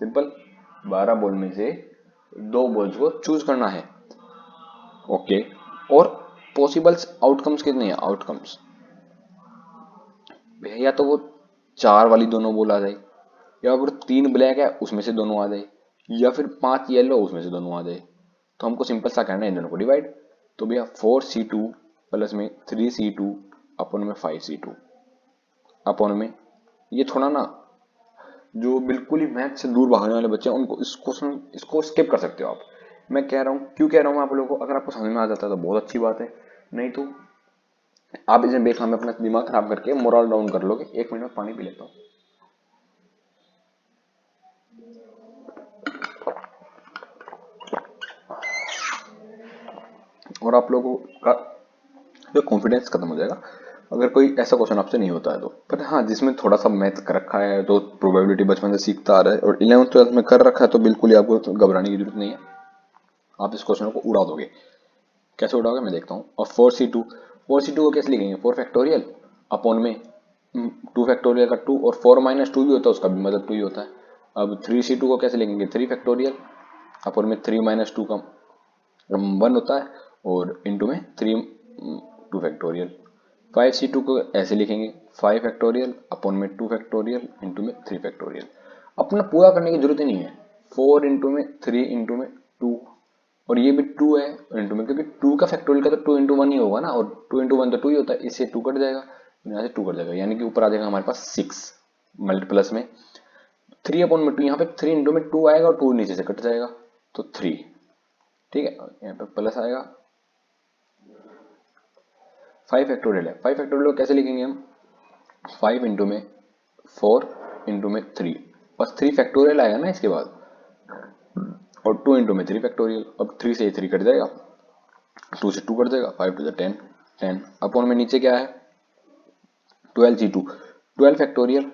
सिंपल, 12 बॉल में से 2 बॉल्स को चूज करना है। ओके, और पॉसिबल्स आउटकम्स कितने हैं, आउटकम्स भैया या तो वो 4 वाली दोनों बॉल आ जाए, या अगर 3 ब्लैक है उसमें से दोनों आ जाए, या फिर 5 येलो उसमें से दोनों आ जाए। तो हमको सिंपल सा करना है इन दोनों को डिवाइड। तो भैया 4c2 प्लस में 3c2 अपॉन में 5c2 अपॉन में, ये थोड़ा ना जो बिल्कुल ही मैथ से दूर भागने वाले बच्चे हैं उनको इसको स्किप कर सकते हो आप। मैं कह रहा हूँ, क्यों कह रहा हूँ आप लोगों को, अगर आपको समझ में आ जाता है तो बहुत अच्छी बात है, नहीं तो आप इसे बेखा में अपना दिमाग खराब करके मोरल डाउन कर लोगे। 1 मिनट में पानी पी लेता हूँ। और आप लोगों का जो कॉन्फिडेंस खत्म हो जाएगा अगर कोई ऐसा क्वेश्चन आपसे नहीं होता है तो। पर हाँ, जिसमें थोड़ा सा मैथ कर रखा है, तो प्रोबेबिलिटी बचपन से सीखता आ रहा है और 11th 12th में कर रखा है, तो बिल्कुल ही आपको घबराने की जरूरत नहीं है। आप इस क्वेश्चन को उड़ा दोगे। कैसे उड़ाओगे मैं देखता हूँ। और 4c2 को कैसे लिखेंगे, 4 फैक्टोरियल अपॉन में 2 फैक्टोरियल का 2, और 4 माइनस 2 भी होता है, उसका भी मतलब 2 ही होता है। अब 3c2 को कैसे लिखेंगे, 3 फैक्टोरियल अपॉन में 3 माइनस 2 का 1 होता है, और इंटू में 3 2 फैक्टोरियल। 5c2 को ऐसे लिखेंगे 5 फैक्टोरियल अपॉन में 2 फैक्टोरियल इंटू में 3 फैक्टोरियल। अपना पूरा करने की जरूरत ही नहीं है, 4 इंटू में 3 इंटू में 2, और ये भी 2 है इंटू में, क्योंकि 2 का फैक्टोरियल का तो 2 इंटू 1 ही होगा ना, और 2 इंटू 1 तो 2 ही होता है, इससे 2 कट जाएगा, यहाँ से 2 कट जाएगा, यानी कि ऊपर आ जाएगा हमारे पास 6 मल्टीप्लस में 3 अपॉन में 2, यहाँ पे 3 इंटू में 2 आएगा और 2 नीचे से कट जाएगा तो 3। ठीक है, यहाँ पे प्लस आएगा 5 फैक्टोरियल है। 5 फैक्टोरियल को कैसे लिखेंगे हम, 5 इंटू में 4 इंटू में 3, बस 3 फैक्टोरियल आएगा ना इसके बाद, और 2 इंटू में 3 फैक्टोरियल। अब 3 से 3 कट जाएगा, 2 से 2 कट जाएगा, 5 टू 10 10 अपॉन में नीचे क्या है 12c2 12 फैक्टोरियल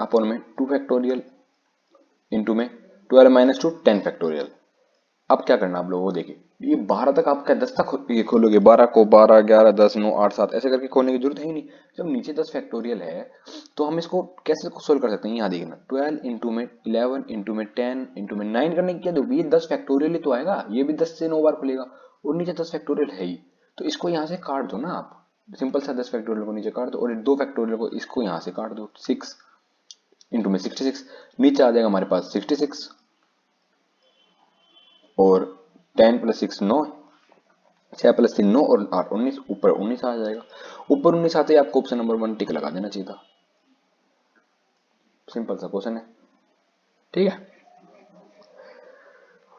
अपॉन में 2 फैक्टोरियल इंटू में 12 माइनस 2 10 फैक्टोरियल। अब क्या करना आप लोगों को, देखिए ये 12 तक आप क्या 10 तक ये खोलोगे, 12 को 12 11 10 9 8 7 ऐसे करके खोलने की जरूरत है ही नहीं। जब नीचे 10 फैक्टोरियल है तो हम इसको कैसे सोल्व कर सकते हैं, यहाँ देखना 12 इंटू में 11 इंटू में 10 इंटू में 9 करने की क्या दो, ये 10 फैक्टोरियल ही तो आएगा, ये भी 10 से 9 बार खुलेगा, और नीचे 10 फैक्टोरियल है ही, तो इसको यहाँ से काट दो ना आप, सिंपल सा 10 फैक्टोरियल को नीचे काट दो, और 2 फैक्टोरियल को इसको यहाँ से काट दो, 6 इंटू में 66, नीचे आ जाएगा हमारे पास 66, और 10 + 6 9, 6 + 3 9 और 8 19, ऊपर 19 आ जाएगा। ऊपर 19 आते ही आपको ऑप्शन नंबर 1 टिक लगा देना चाहिए था। सिंपल सा क्वेश्चन है, ठीक है।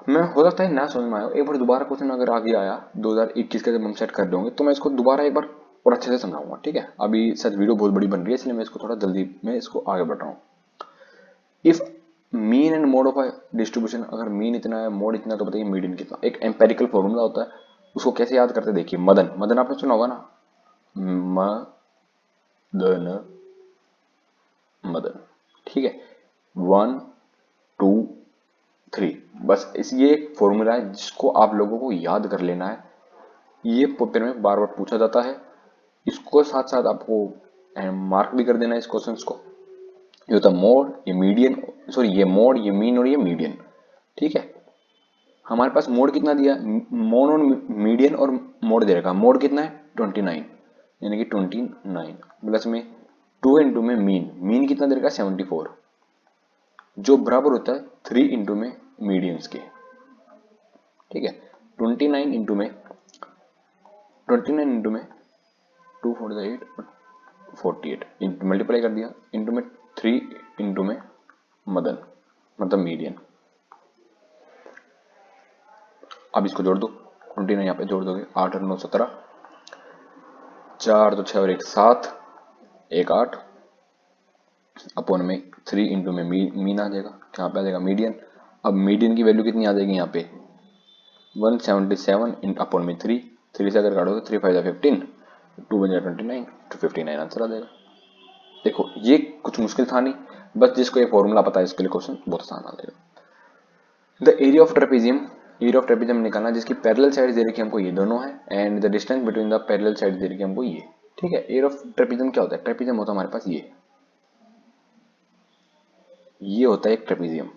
मैं हो सकता है ना समझ में आया हो, एक बार दोबारा क्वेश्चन अगर आगे आया 2021 का जब हम सेट कर दोगे तो मैं इसको दोबारा एक बार और अच्छे से समझाऊंगा, ठीक है। अभी सच वीडियो बहुत बड़ी बन रही है इसलिए मैं इसको थोड़ा जल्दी में इसको आगे बढ़ रहा हूँ। If mean and mode of a distribution, अगर मीन इतना है मोड इतना, तो बताइए मीडियन कितना। एक एम्पेरिकल फॉर्मूला होता है, उसको कैसे याद करते देखिए। मदन, मदन आपने सुना होगा ना, मदन, मदन, ठीक है। 1 2 3, बस इस ये एक फॉर्मूला है जिसको आप लोगों को याद कर लेना है। ये पेपर में बार बार पूछा जाता है, इसको साथ साथ आपको मार्क भी कर देना है इस क्वेश्चन को। ये होता मोड, ये मीडियन, सॉरी ये मोड, ये मीन और ये मीडियन, ठीक है। हमारे पास मोड कितना दिया, मोड और मीडियन और मोड दे रखा। मोड कितना है 29, यानी कि 29 प्लस में 2 इंटू में मीन, मीन कितना दे रखा 74, जो बराबर होता है 3 इंटू में मीडियंस के, ठीक है। 29 इंटू में 248 48 इंटू मल्टीप्लाई कर दिया, इंटू में 3 इंटू में मदन, मतलब मीडियन। अब इसको जोड़ दो, 29 यहाँ पे जोड़ दोगे, 8 और 9 17, 4 तो 6 और 1 7, 1 8, अपॉन में 3 इंटू में मीन आ जाएगा, यहाँ पे आ जाएगा मीडियन। अब मीडियन की वैल्यू कितनी आ जाएगी यहाँ पे 177 अपॉन में 3, 3 से अगर काटोगे 3 5 15, 2 बन जाएगा 29, तो 59 आंसर आ जाएगा। देखो ये कुछ मुश्किल था नहीं, बस जिसको ये फॉर्मूला पता है इसके लिए क्वेश्चन बहुत आसान आ जाएगा। The area of trapezium, area of trapezium निकालना जिसकी पैरेलल साइड दे रखी हमको ये दोनों है, and the distance between the parallel side दे रखी हमको ये, ठीक है। एरिया ऑफ ट्रेपेजियम क्या होता है, ट्रेपेजियम होता है हमारे पास ये होता है एक ट्रेपेजियम,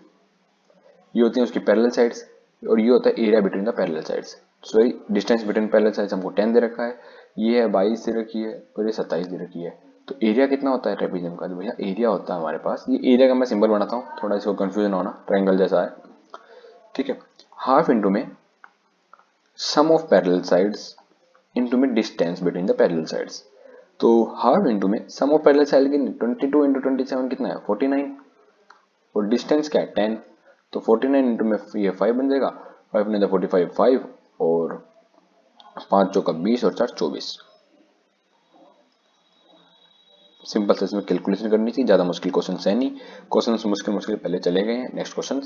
ये होती है उसकी पैरेलल साइड्स, और ये होता है area between the parallel sides. Sorry distance between parallel sides हमको 10 दे रखा है, ये है 22 दे रखी है, और ये 27 दे रखी है। तो एरिया कितना होता है ट्रेपेजियम का, तो भैया एरिया होता है हमारे पास, ये एरिया का मैं सिंबल बनाता हूँ थोड़ा इसको कंफ्यूजन होना, ट्रायंगल जैसा है, ठीक है। हाफ इंटू में सम ऑफ पैरेलल साइड्स इंटू में distance between the parallel sides. तो हाफ इंटू में सम ऑफ पैरेलल साइड की 22 इंटू 27 कितना है 49, और डिस्टेंस क्या है 10, तो 49 इंटू में ये 5 बन जाएगा, 5 ने 45 5, और 5 चौका 20 और 4 24। सिंपल से इसमें कैलकुलेशन करनी थी, ज्यादा मुश्किल क्वेश्चन है नहीं, क्वेश्चन मुश्किल मुश्किल पहले चले गए हैं। Next question,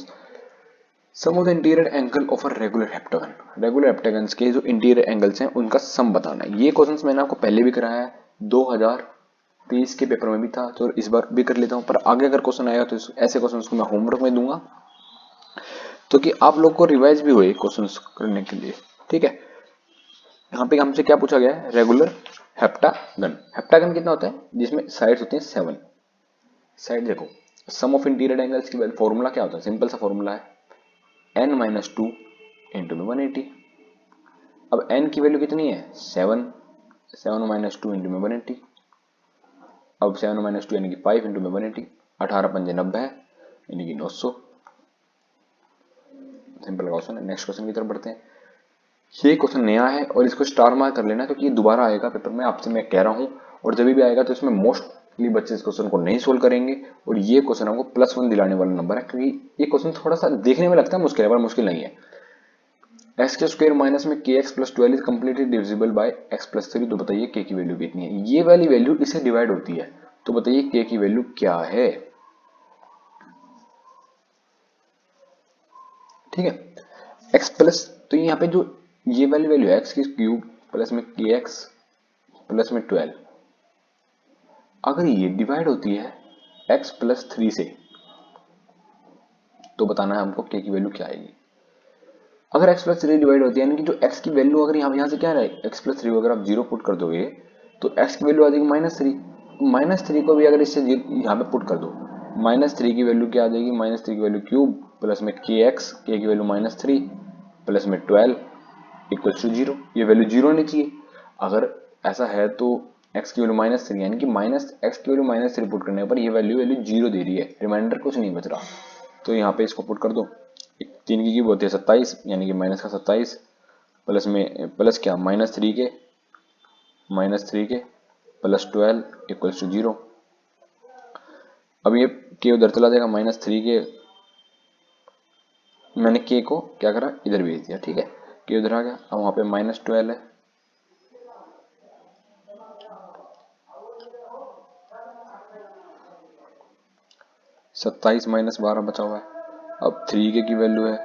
sum of the interior angle of a regular heptagon, regular heptagons के जो इंटीरियर एंगल्स हैं उनका सम बताना है। ये क्वेश्चंस मैंने आपको पहले भी कराया है, 2023 के पेपर में भी था, तो इस बार भी कर लेता हूँ, पर आगे अगर क्वेश्चन आएगा तो ऐसे क्वेश्चंस को मैं होमवर्क में दूंगा, तो कि आप लोग को रिवाइज भी हुए क्वेश्चंस करने के लिए, ठीक है। यहाँ पे हमसे क्या पूछा गया है, रेगुलर हेप्टागन, हेप्टागन कितना होता है जिसमें साइड्स होती हैं 7 साइड। देखो सम ऑफ इंटीरियर एंगल्स की फॉर्मूला क्या होता है, सिंपल सा फॉर्मूला है n-2 इंटू में 180। अब n की वैल्यू कितनी है 7, 7 माइनस 2 इंटू में 180। अब 7 माइनस 2 यानी कि 5 इंटू में 180, 18 पंजे 90 है, यानी कि 900। सिंपल क्वेश्चन है। नेक्स्ट क्वेश्चन की तरफ बढ़ते हैं। ये क्वेश्चन नया है और इसको स्टार मार्क कर लेना, क्योंकि ये दोबारा आएगा पेपर में, आपसे मैं कह रहा हूँ, और जब भी आएगा तो इसमें मोस्टली बच्चे इस क्वेश्चन को नहीं सोल्व करेंगे, और ये क्वेश्चन हमको +1 दिलाने वाला नंबर है, क्योंकि ये क्वेश्चन थोड़ा सा देखने में लगता है मुश्किल है, पर मुश्किल नहीं है। एक्स के स्क्वायर माइनस में के x plus 12 is completely divisible by x plus 3, तो बताइए के की वैल्यू कितनी है। ये वाली वैल्यू इससे डिवाइड होती है, तो बताइए के की वैल्यू क्या है, ठीक है। एक्स प्लस, तो यहाँ पे जो ये वाली वैल्यू है एक्स की क्यूब प्लस में के एक्स प्लस में 12, अगर ये डिवाइड होती है एक्स प्लस 3 से, तो बताना है हमको के की वैल्यू क्या आएगी। अगर x प्लस 3 डिवाइड होती है, यानी कि जो x की वैल्यू अगर यहाँ से क्या है x प्लस 3 अगर आप 0 पुट कर दोगे तो x की वैल्यू आ जाएगी -3, -3 को भी अगर इससे यहाँ पे पुट कर दो, -3 की वैल्यू क्या आ जाएगी, -3 की वैल्यू क्यूब प्लस में के एक्स, के की वैल्यू -3 प्लस में 12 इक्वल्स टू 0। ये वैल्यू 0 होनी चाहिए। अगर ऐसा है तो x की वैल्यू -3 यानी कि x की वैल्यू -3 पुट करने पर ये वैल्यू 0 दे रही है, रिमाइंडर कुछ नहीं बच रहा, तो यहाँ पे इसको पुट कर दो। 3 की क्यूब होती है 27, यानी कि माइनस का 27 प्लस में प्लस क्या -3 के प्लस 12 इक्वल्स टू 0। अब ये के उधर चला जाएगा, -3 के मैंने के को क्या करा, इधर भेज दिया, ठीक है, के उधर आ गया। अब वहां पे -12 है, -27 बचा हुआ है। अब 3 के की वैल्यू है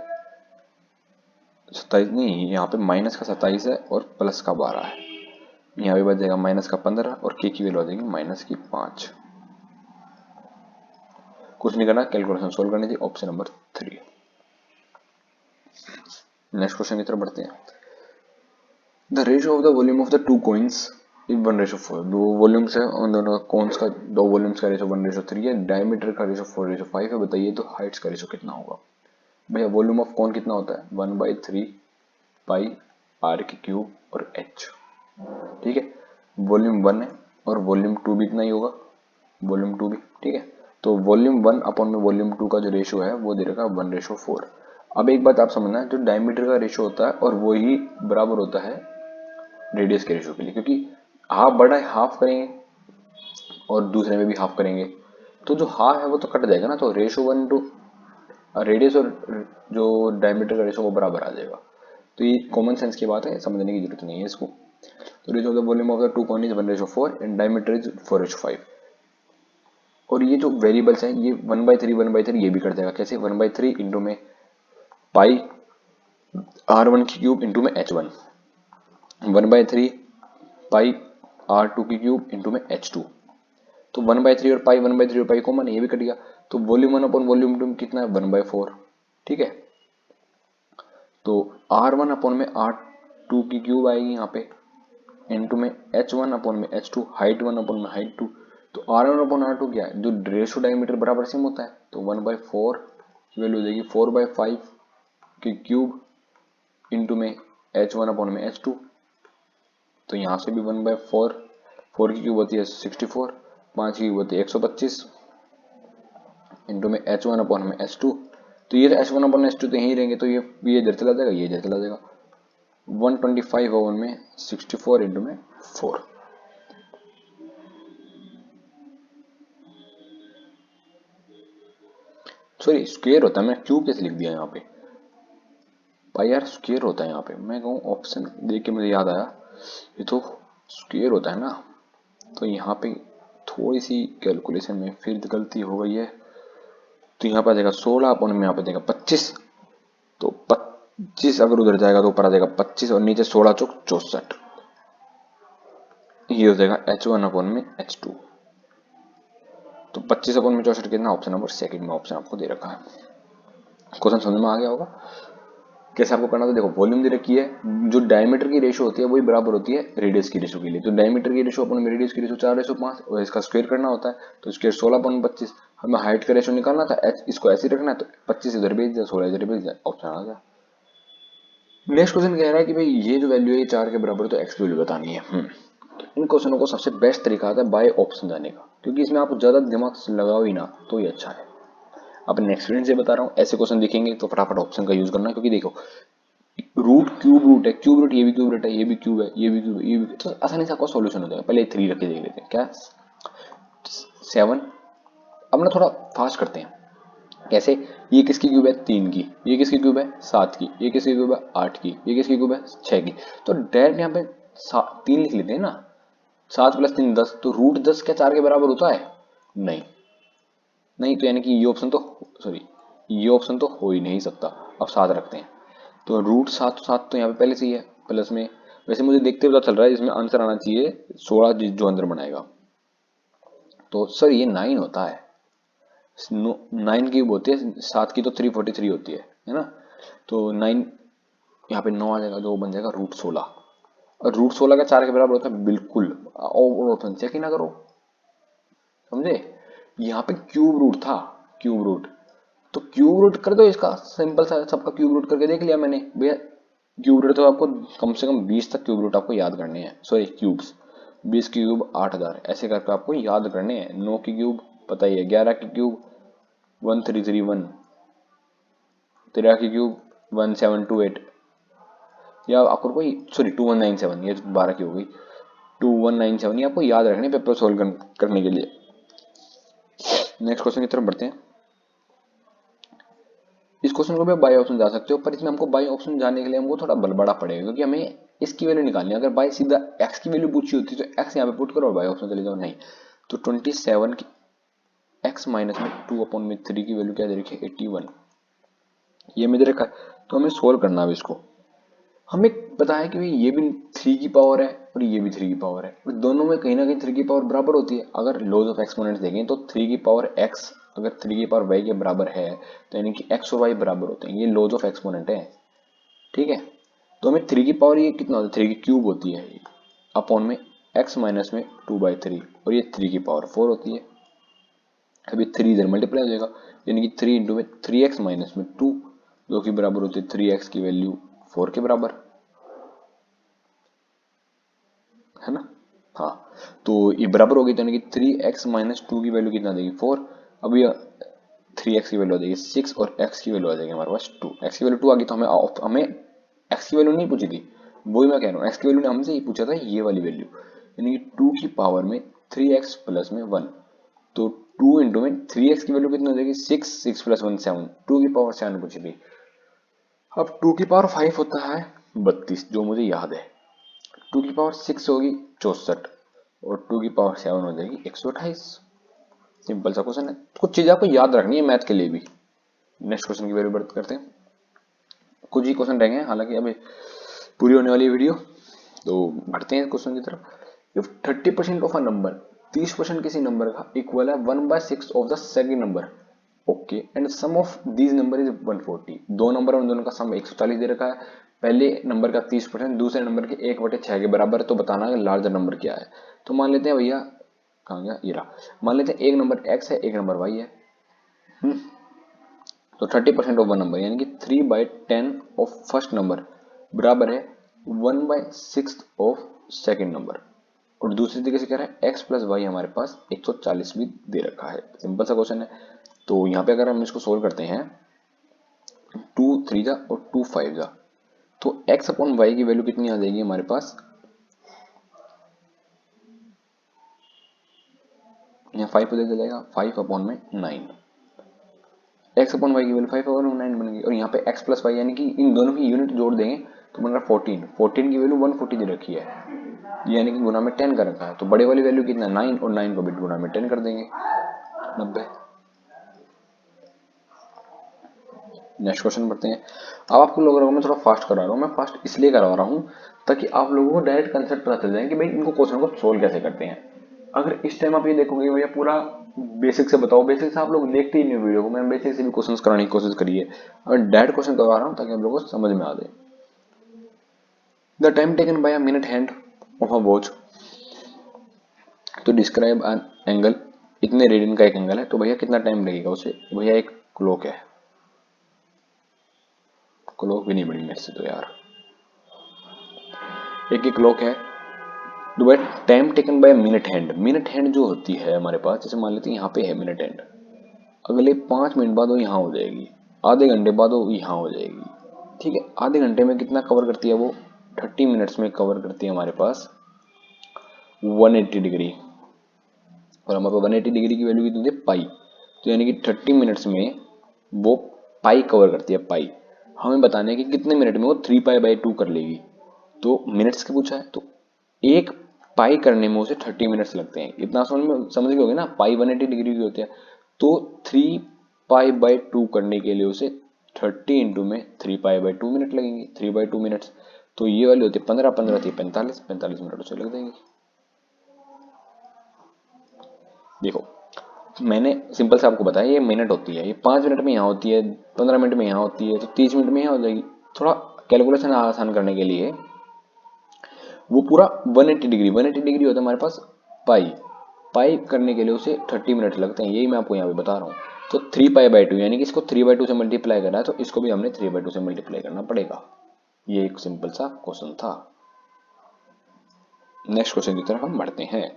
27, नहीं यहाँ पे माइनस का 27 है और प्लस का 12 है, यहाँ पे बच जाएगा माइनस का 15 और के की वैल्यू आ जाएगी -5। कुछ नहीं करना, कैलकुलेशन सोल्व करनी थी, ऑप्शन नंबर 3। नेक्स्ट क्वेश्चन की तरफ बढ़ते हैं। The ratio of the volume of the two coins is 1:4। दो वॉल्यूम्स है, उन दोनों कॉइन्स का, दो वॉल्यूम्स का रेशियो 1:3 है, डायमीटर का रेशियो 4:5 है। बताइए तो हाइट्स का रेशियो कितना होगा। भैया वॉल्यूम ऑफ कॉन कितना होता है, 1/3 पाई आर की क्यूब और एच, ठीक है। वॉल्यूम 1 है और वॉल्यूम 2 भी इतना ही होगा, वॉल्यूम 2 भी, ठीक है। तो वॉल्यूम 1 अपॉन में वॉल्यूम 2 का जो रेशियो है वो दे रखा है 1:4। अब एक बात आप समझना, जो डायमीटर का रेशियो होता है और वो ही बराबर होता है रेडियस के रेशियो के लिए, क्योंकि हाफ बड़ा है, हाफ करेंगे और दूसरे में भी हाफ करेंगे तो जो हाफ है वो तो कट जाएगा ना, तो रेशियो 1 टू रेडियस और जो डायमीटर का रेशियो वो बराबर आ जाएगा। तो ये कॉमन सेंस की बात है, समझने की जरूरत नहीं है इसको। तो ratio of the volume of the two coin is 1:4 and diameter is 4:5। और ये जो वेरिएबल्स हैं ये 1/3 ये भी कर देगा, कैसे 1/3 इंटू में पाई r1 की क्यूब इंटू में h1, 1/3 पाई r2 की क्यूब इंटू में h2। तो 1/3 और पाई 1/3 और पाई कॉमन है, ये भी कट गया। तो वॉल्यूम 1 अपॉन वॉल्यूम 2 कितना है 1/4, ठीक है। तो r1 अपॉन में r2 की क्यूब आएगी यहाँ पे, इंटू में h1 अपॉन में h2, हाइट 1 अपॉन में हाइट 2। तो r1 अपॉन r2 क्या है, जो रेशियो डायमीटर बराबर सेम होता है, तो 1/4 की वैल्यू हो जाएगी 4/5 की क्यूब इंटू में h1 अपॉन में h2। तो यहाँ से भी 1/4, 4 की क्यूब होती है 64, 5 की क्यूब होती है 125 इंटू में h1 अपॉन में h2। तो ये h1 अपॉन h2 तो यहीं रहेंगे, तो ये इधर चला जाएगा, ये इधर चला जाएगा। 125 ओवन में 64 इंटू में 4। सॉरी स्क्वायर होता है, मैं क्यूब कैसे लिख दिया यहाँ पे, भाई यार स्क्वायर होता है यहाँ पे, मैं कहूँ ऑप्शन देख के मुझे याद आया ये तो स्क्वायर होता है ना। तो यहाँ पे थोड़ी सी कैलकुलेशन में फिर गलती हो गई है। तो यहाँ पे आ जाएगा 16 अपॉन में यहाँ पे देगा 25। तो 25 अगर उधर जाएगा तो ऊपर आ जाएगा 25 और नीचे 16 चौक 64। ये हो जाएगा h1 अपॉन में h2। तो 25 अपॉन में 64 कितना, ऑप्शन नंबर सेकंड में ऑप्शन आपको दे रखा है। क्वेश्चन समझ में आ गया होगा कैसे आपको करना। तो देखो वॉल्यूम दे रखी है, जो डायमीटर की रेशियो होती है वही बराबर होती है रेडियस की रेशियो के लिए। तो डायमीटर की रेशियो अपॉन में रेडियस की रेशियो 4:5 और इसका स्क्वायर करना होता है, तो स्क्वायर 16/25। हमें हाइट का रेशियो निकालना था, इसको ऐसे ही रखना है, तो 25 इधर भेज दिया, 16 इधर भेज दिया, ऑप्शन आ गया। नेक्स्ट क्वेश्चन कह रहा है कि भाई ये जो वैल्यू है ये 4 के बराबर, तो एक्स की वैल्यू बतानी है। इन क्वेश्चनों को सबसे बेस्ट तरीका आता है बाय ऑप्शन जाने का, क्योंकि इसमें आप ज्यादा दिमाग लगाओ ही ना तो ये अच्छा है। अपने एक्सपीरियंस से बता रहा हूँ, ऐसे क्वेश्चन दिखेंगे तो फटाफट ऑप्शन का यूज करना, क्योंकि देखो रूट क्यूब रूट है, क्यूब रूट ये भी क्यूब रूट है, ये भी क्यूब है, ये भी क्यूब है, ये भी, तो आसानी से आपका सॉल्यूशन हो जाएगा। पहले 3 रख के देख लेते हैं, क्या 7। अब ना थोड़ा फास्ट करते हैं, कैसे, ये किसकी क्यूब है 3 की, ये किसकी क्यूब है 7 की, ये किसकी क्यूब है 8 की, ये किसकी क्यूब है 6 की। तो डायरेक्ट यहाँ पे 3 लिख लेते हैं ना, 7 + 3 10। तो रूट 10 क्या 4 के बराबर होता है, नहीं नहीं, तो यानी कि ये ऑप्शन तो, सॉरी ये ऑप्शन तो हो ही नहीं सकता। अब 7 रखते हैं, तो रूट 7 तो यहाँ पे पहले से ही है प्लस में। वैसे मुझे देखते हुए पता चल रहा है इसमें आंसर आना चाहिए 16 जो अंदर बनाएगा। तो सर ये 9 होता है, 9 क्यूब होती है, 7 की तो 343 होती है ना। तो 9 यहाँ पे 9 आ जाएगा, जो बन जाएगा रूट 16। और रूट 16 का 4 के बराबर होता है बिल्कुल, और ऑप्शन चेक ही ना करो, समझे। यहाँ पे क्यूब रूट था, क्यूब रूट, तो क्यूब रूट कर दो इसका, सिंपल सा सबका क्यूब रूट करके देख लिया मैंने भैया। क्यूब रूट तो आपको कम से कम 20 तक क्यूब रूट आपको याद करने हैं, सॉरी क्यूब्स 20 की क्यूब 8000 ऐसे करके आपको याद करने हैं। 9 की क्यूब पता ही है, 11 की क्यूब 1331, 13 की क्यूब 1728, या आपको कोई सॉरी 2197, ये 12 की हो गई 2197, ये आपको याद रखने पेपर सोल्व करने के लिए। नेक्स्ट क्वेश्चन की तरफ बढ़ते हैं। इस क्वेश्चन को भी बाई ऑप्शन जा सकते हो, पर इसमें हमको बाई ऑप्शन जाने के लिए हमको थोड़ा बड़ा पड़ेगा, क्योंकि हमें इसकी वैल्यू निकालनी है। अगर बाई सीधा एक्स की वैल्यू पूछी होती तो एक्स यहाँ पे पुट करो और बाई ऑप्शन चले जाओ, नहीं। तो 27 की एक्स माइनस में 2/3 की वैल्यू क्या दे रखी है, 81, ये में दे रखा है। तो हमें सोल्व करना है इसको। हमें पता है कि भाई ये भी 3 की पावर है और ये भी 3 की पावर है, और दोनों में कहीं ना कहीं 3 की पावर बराबर होती है। अगर लॉज ऑफ एक्सपोनेंट्स देखें तो 3 की पावर x अगर 3 की पावर y के बराबर है, तो यानी कि x और y बराबर होते हैं, ये लॉज ऑफ एक्सपोनेंट है, ठीक है। तो हमें 3 की पावर ये कितना होता है, 3 की क्यूब होती है, अपॉन में x माइनस में 2/3, और ये 3 की पावर 4 होती है। अभी 3 इधर मल्टीप्लाई हो जाएगा, यानी कि 3 इंटू में 3x माइनस में 2, जो कि बराबर होती है 3x की वैल्यू 4 के बराबर, है ना। हाँ, तो ये बराबर होगी, तो यानी कि 3x माइनस 2 की वैल्यू कितना देगी, 4। अब ये 3x की वैल्यू आ जाएगी 6 और x की वैल्यू आ जाएगी हमारे पास 2। x की वैल्यू 2 आ गई, तो हमें x की वैल्यू नहीं पूछी थी, वही मैं कह रहा हूँ, x की वैल्यू ने हमसे ये पूछा था, ये वाली वैल्यू, यानी कि 2 की पावर में 3x प्लस में 1, तो 2 इंटू में 3x की वैल्यू कितनी हो जाएगी, 6, 6 प्लस 1 7, 2 की पावर 7 पूछी थी। अब 2 की पावर 5 होता है 32, जो मुझे याद है। 2 की पावर 6 होगी 64, और 2 की पावर 7 हो जाएगी 128। सिंपल सा क्वेश्चन है, कुछ चीजें आपको याद रखनी है मैथ के लिए भी। नेक्स्ट क्वेश्चन की वैल्यू बात करते हैं, कुछ ही क्वेश्चन रहेंगे हालांकि अभी पूरी होने वाली वीडियो, तो बढ़ते हैं क्वेश्चन की तरफ। इफ 30% ऑफ अ नंबर, 30% किसी नंबर का इक्वल है 1/6 of the second number, okay, and sum of these number is 140, दो नंबर उन दोनों का सम 140 दे रखा है, पहले नंबर का 30% दूसरे नंबर के 1/6 के बराबर है, तो बताना है लार्जर नंबर क्या है। तो मान लेते हैं भैया, कहाँ गया ये रहा, मान लेते हैं एक नंबर x है, एक नंबर y है, तो 30% ऑफ वन नंबर यानी कि 3/10 ऑफ फर्स्ट नंबर बराबर है 1/6 ऑफ सेकेंड नंबर, और दूसरी तरीके से कह रहा है x प्लस वाई हमारे पास 140 भी दे रखा है। सिंपल सा क्वेश्चन है। तो यहाँ पे अगर हम इसको सोल्व करते हैं, 2 3 जा और 2 5 जा, तो x अपॉन वाई की वैल्यू कितनी आ जाएगी हमारे पास, यहाँ 5 को दे जाएगा, 5 अपॉन में 9, x अपॉन वाई की वैल्यू 5 अपॉन 9 बनेगी, और यहाँ पे x प्लस वाई यानी कि इन दोनों की यूनिट जोड़ देंगे तो बन रहा 14, 14 की वैल्यू 140 दे रखी है, यानी कि गुना में 10 कर रखा है, तो बड़े वाली वैल्यू कितना 9, और 9 को भी गुना में 10 कर देंगे, 90। नेक्स्ट क्वेश्चन पढ़ते हैं। अब आपको लोगों को मैं थोड़ा फास्ट करा रहा हूँ, मैं फास्ट इसलिए करवा रहा हूँ ताकि आप लोगों को डायरेक्ट कंसेप्ट पता चल जाए कि भाई इनको क्वेश्चन को सोल्व कैसे करते हैं। अगर इस टाइम आप ये देखोगे भैया पूरा बेसिक से बताओ, बेसिक से आप लोग देखते ही नहीं वीडियो को, मैं बेसिक से भी क्वेश्चन कराने की कोशिश करिए, और डायरेक्ट क्वेश्चन करवा रहा हूँ ताकि आप लोगों को समझ में आ जाए। The time taken by a minute hand of a watch to describe an angle, इतने रेडियन का एक एंगल है, तो भैया कितना टाइम लगेगा उसे, भैया एक क्लॉक है, क्लॉक भी नहीं बनी मेरे से तो यार, एक क्लॉक है, तो भाई time taken by minute hand, minute hand जो होती है हमारे पास, जैसे मान लेते हैं यहाँ पे है मिनट हैंड, अगले 5 मिनट बाद वो यहाँ हो जाएगी, आधे घंटे बाद वो यहाँ हो जाएगी, ठीक है। आधे घंटे में कितना कवर करती है वो, 30 मिनट्स में कवर करती है हमारे पास 180 डिग्री, और हमारे पास 180 डिग्री की वैल्यू कितनी है पाई, तो यानी कि 30 मिनट्स में वो पाई कवर करती है, पाई। हमें बताने है कि कितने मिनट में वो 3π/2 कर लेगी, तो मिनट्स का पूछा है, तो एक पाई करने में उसे 30 मिनट्स लगते हैं, इतना समझ गए ना, पाई 180 डिग्री की होती है, तो 3π/2 करने के लिए उसे 30 इंटू में 3π/2 मिनट लगेंगे, 3/2 मिनट्स, तो ये वाली होती है 15, 15 थी 45, 45 मिनट उसे लग जाएंगे। देखो मैंने सिंपल से आपको बताया, ये मिनट होती है, ये 5 मिनट में यहाँ होती है, 15 मिनट में यहाँ होती है, तो 30 मिनट में यहाँ हो जाएगी। थोड़ा कैलकुलेशन आसान करने के लिए वो पूरा 180 डिग्री, 180 डिग्री होता है हमारे पास पाई, पाई करने के लिए उसे 30 मिनट लगते हैं, यही मैं आपको यहाँ पे बता रहा हूँ। तो 3π/2 यानी कि इसको 3/2 से मल्टीप्लाई करना है, तो इसको भी हमने 3/2 से मल्टीप्लाई करना पड़ेगा। ये एक सिंपल सा क्वेश्चन था। नेक्स्ट क्वेश्चन की तरफ हम बढ़ते हैं,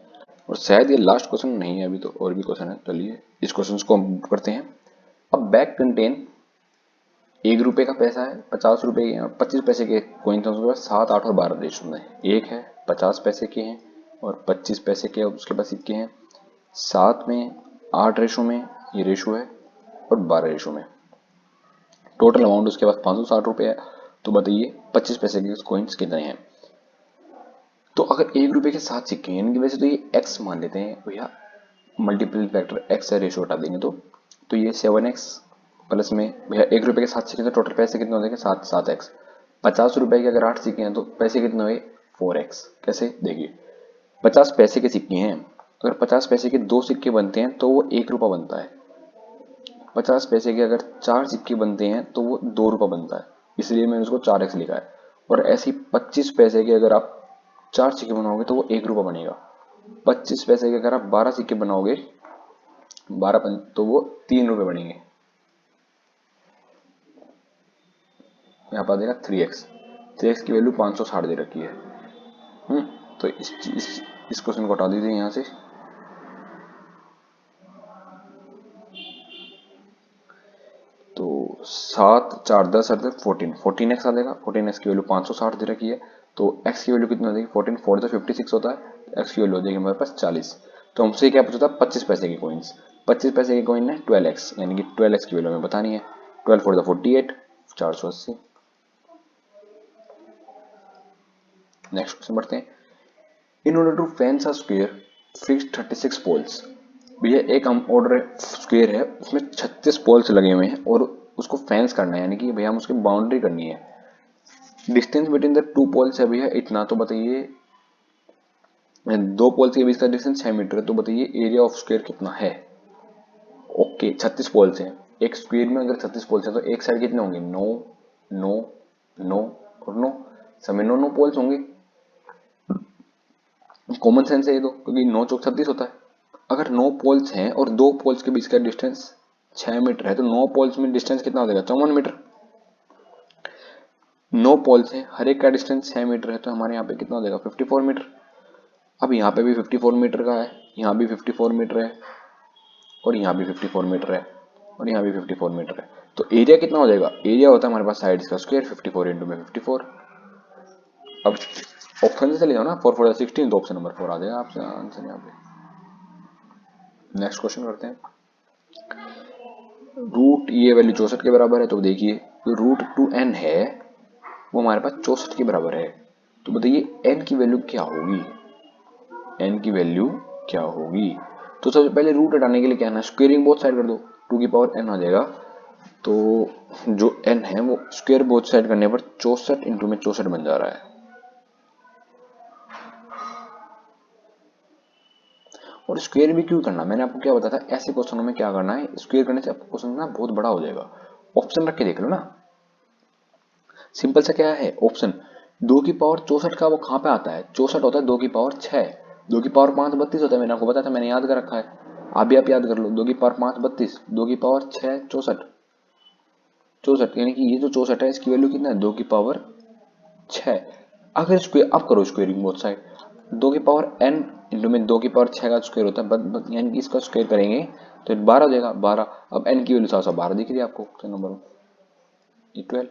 और शायद ये लास्ट क्वेश्चन नहीं है, अभी तो और भी क्वेश्चन है, चलिए इस क्वेश्चन को हम करते हैं। अब बैग कंटेन 1 रुपए का पैसा है, 50 रुपए 25 पैसे के कॉइन थे उसके पास, 7, 8 और 12 रेशो में, एक है 50 पैसे के हैं और 25 पैसे के उसके पास सिक्के हैं, 7 में 8 रेशो में ये रेशो है, और 12 रेशो में, टोटल अमाउंट उसके पास 560 रुपये है। तो बताइए 25 पैसे के कॉइन्स कितने हैं। तो अगर 1 रुपये के 7 सिक्के हैं, इनकी वजह से तो ये x मान लेते हैं भैया, मल्टीपल फैक्टर x से रेशियो हटा देंगे तो ये 7x प्लस में भैया 1 रुपये के 7 सिक्के तो टोटल पैसे कितने हो जाएंगे 7x। 50 रुपए के अगर 8 सिक्के हैं तो पैसे कितने हुए 4x। कैसे देखिए 50 पैसे के सिक्के हैं, अगर 50 पैसे के 2 सिक्के बनते हैं तो वो 1 रुपया बनता है। 50 पैसे के अगर 4 सिक्के बनते हैं तो वो 2 रुपया बनता है, इसलिए मैंने उसको 4x लिखा है। और ऐसे 25 पैसे के अगर आप 4 सिक्के बनाओगे तो वो 1 रुपया बनेगा। 25 पैसे के अगर आप 12 सिक्के बनाओगे 12 तो वो 3 रुपये बनेंगे। यहाँ पर आ जाएगा 3x की वैल्यू 560 दे रखी है। तो इस क्वेश्चन को हटा दीजिए यहाँ से। तो 7 4 10 14x आ जाएगा। 14x की वैल्यू 560 दे रखी है, तो x की वैल्यू कितनी हो जाएगी 14 4 तो 56 होता है, x की वैल्यू हो जाएगी हमारे पास 40। तो हमसे क्या पूछा था 25 पैसे की कॉइन्स। 25 पैसे की कॉइन है 12x, यानी कि 12x की वैल्यू हमें बतानी है। 12 4 48 480। नेक्स्ट क्वेश्चन बढ़ते हैं। In order to fence a square fix 36 poles. भैया एक हम ऑर्डर स्क्वायर है उसमें 36 पोल्स लगे हुए हैं और उसको फेंस करना है, यानी कि भैया हम उसकी बाउंड्री करनी है। Distance between the two poles है भैया इतना, तो बताइए 2 पोल्स के बीच का डिस्टेंस 6 मीटर है, तो बताइए एरिया ऑफ स्क्वायर कितना है। ओके 36 पोल्स हैं एक स्क्वायर में, अगर 36 पोल्स हैं तो एक साइड कितने होंगे 9 9 9 और 9, समय 9 पोल्स होंगे। कॉमन सेंस है ये तो, क्योंकि 9 चौक 36 होता है। अगर 9 पोल्स हैं और 2 पोल्स के बीच का डिस्टेंस 6 मीटर है तो 9 पोल्स में डिस्टेंस कितना हो जाएगा 54 मीटर। 9 पोल्स हैं, हर एक का डिस्टेंस 6 मीटर है, तो हमारे यहाँ पे कितना हो जाएगा 54 मीटर। अब यहाँ पे भी 54 मीटर का है, यहाँ भी 54 मीटर है, और यहाँ भी 54 मीटर है, और यहाँ भी 54 मीटर है। तो एरिया कितना हो जाएगा, एरिया होता है हमारे पास साइड्स का स्क्वायर 54 इंटू में 54। अब ऑप्शन से चले जाओ ना 4 4 16, तो ऑप्शन नंबर 4 आ जाएगा आपसे आंसर यहाँ पे। नेक्स्ट क्वेश्चन करते हैं। रूट ये वैल्यू 64 के बराबर है, तो देखिए जो रूट 2n है वो हमारे पास 64 के बराबर है। तो बताइए n की वैल्यू क्या होगी, n की वैल्यू क्या होगी। तो सबसे पहले रूट हटाने के लिए क्या है ना, स्क्वेयरिंग बोथ साइड कर दो, 2 की पावर n आ जाएगा। तो जो n है वो स्क्वायर बोथ साइड करने पर 64 इंटू में 64 बन जा रहा है। और स्क्वायर भी क्यों करना, मैंने आपको क्या बताया था, ऐसे क्वेश्चनों में क्या करना है, स्क्वायर करने से आपको क्वेश्चन ना बहुत बड़ा हो जाएगा। ऑप्शन रख के देख लो ना, सिंपल सा क्या है ऑप्शन। 2 की पावर 64 का वो कहाँ पे आता है, 64 होता है 2 की पावर 6, 2 की पावर 5 32 होता है, मैंने आपको बताया था, मैंने याद कर रखा है। आप भी आप याद कर लो, 2 की पावर 5 32, 2 की पावर 6 64, 64 यानी कि ये जो 64 है इसकी वैल्यू कितना है 2 की पावर 6। अगर स्क्वायर आप करो स्क्वेयरिंग बोथ साइड, 2 की पावर n इंटू में 2 की पावर 6 का स्क्वायर होता है, यानी कि इसका स्क्वायर करेंगे तो 12 हो जाएगा 12। अब n की वैल्यू 712 दिख रही है आपको क्वेश्चन नंबर 12।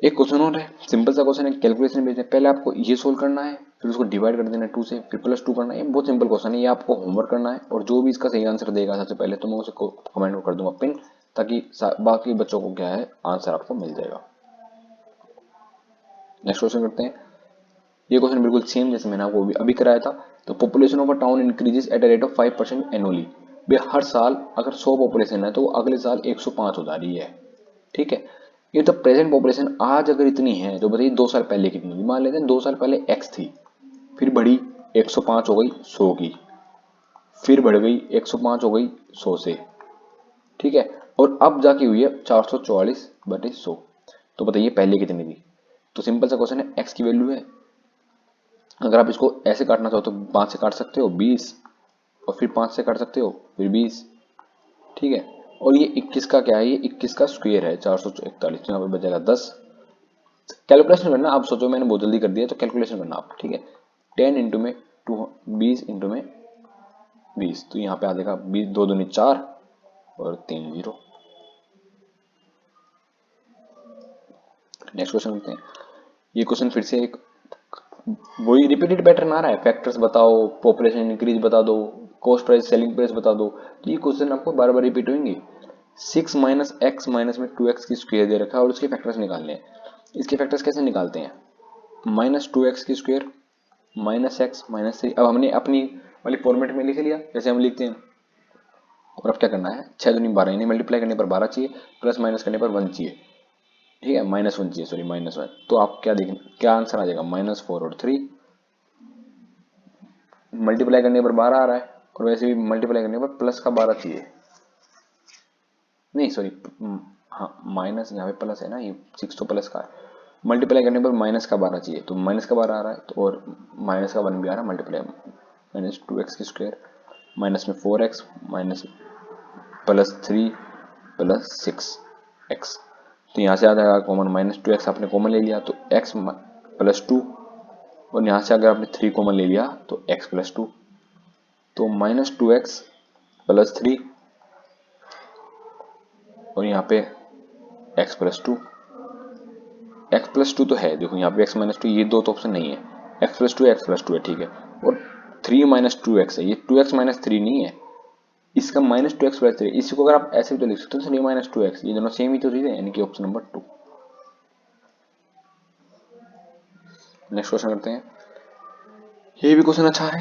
एक क्वेश्चन और है, सिंपल सा क्वेश्चन है, कैलकुलेशन बेस्ड है। पहले आपको ये सोल्व करना है, फिर उसको डिवाइड कर देना है 2 से, फिर +2 करना है। ये बहुत सिंपल क्वेश्चन है, ये आपको होमवर्क करना है, और जो भी इसका सही आंसर देगा सबसे पहले तो मैं उसे कमेंट कर दूंगा पिन, ताकि बाकी बच्चों को क्या है आंसर आपको मिल जाएगा। नेक्स्ट क्वेश्चन करते हैं। ये क्वेश्चन बिल्कुल सेम जैसे मैंने आपको अभी कराया था। तो population of a town increases at a rate of 5% annually. भाई हर साल अगर 100 पॉपुलेशन है तो वो अगले साल 105 हो जा रही है, ठीक है। ये तो प्रेजेंट पॉपुलेशन आज अगर इतनी है तो बताइए 2 साल पहले कितनी थी। मान लेते हैं 2 साल पहले x थी, फिर बढ़ी 105 हो गई 100 की, फिर बढ़ गई 105 हो गई 100 से, ठीक है। और अब जाके हुई है 444/100। तो बताइए पहले कितनी थी। तो सिंपल सा क्वेश्चन है, x की वैल्यू है, अगर आप इसको ऐसे काटना चाहो तो 5 से काट सकते हो 20, और फिर 5 से काट सकते हो फिर 20, ठीक है। और ये 21 का क्या है, ये 21 का स्क्वायर है 441, तो यहाँ पे बचेगा 10। कैलकुलेशन करना, आप सोचो मैंने बहुत जल्दी कर दिया तो कैलकुलेशन करना आप, ठीक है। 10 इंटू में 20 इंटू में 20, तो यहाँ पे आ जाएगा 20 2 दूनी 4 और 3 0। नेक्स्ट क्वेश्चन करते हैं। ये क्वेश्चन फिर से एक वही रिपीटेड पैटर्न आ रहा है, फैक्टर्स बताओ, पॉपुलेशन इंक्रीज बता दो, कॉस्ट प्राइस सेलिंग प्राइस बता दो। तो ये क्वेश्चन आपको बार बार रिपीट होंगे। 6 माइनस एक्स माइनस में 2x की स्क्वायर दे रखा है और उसके फैक्टर्स निकालने हैं। इसके फैक्टर्स कैसे निकालते हैं? माइनस 2x की स्क्वायर माइनस एक्स माइनस 3। अब हमने अपनी वाली फॉर्मेट में लिख लिया जैसे हम लिखते हैं। और अब क्या करना है, 6 दूनी 12, यानी मल्टीप्लाई करने पर 12 चाहिए, प्लस माइनस करने पर 1 चाहिए, ठीक है, -1 चाहिए, सॉरी -1। तो आप क्या देखें, क्या आंसर आ जाएगा, -4 और 3। मल्टीप्लाई करने पर 12 आ रहा है और वैसे भी मल्टीप्लाई करने पर प्लस का 12 चाहिए, नहीं सॉरी, हाँ माइनस, यहाँ पे प्लस है ना, ये 6 तो प्लस का है। मल्टीप्लाई करने पर माइनस का 12 चाहिए, तो माइनस का 12 आ रहा है, तो और माइनस का 1 भी आ रहा है। मल्टीप्लाई माइनस 2x की स्क्वायर माइनस में 4x minus plus 3 plus 6x। तो यहाँ से आ जाएगा कॉमन, -2x आपने कॉमन ले लिया तो x प्लस 2, और यहाँ से अगर आपने 3 कॉमन ले लिया तो x प्लस 2, तो -2x प्लस 3 और यहाँ पे x प्लस 2। x प्लस 2 तो है, देखो यहाँ पे x माइनस 2, ये दो तो ऑप्शन नहीं है, x प्लस 2 है, ठीक है। और 3 माइनस 2x है, ये 2x माइनस 3 नहीं है, इसका -2x प्लस 3। इसी को अगर आप ऐसे भी तो लिख सकते हो, 3 माइनस 2x, ये दोनों सेम ही तो चीजें, यानी कि ऑप्शन नंबर 2। नेक्स्ट क्वेश्चन करते हैं। ये भी क्वेश्चन अच्छा है,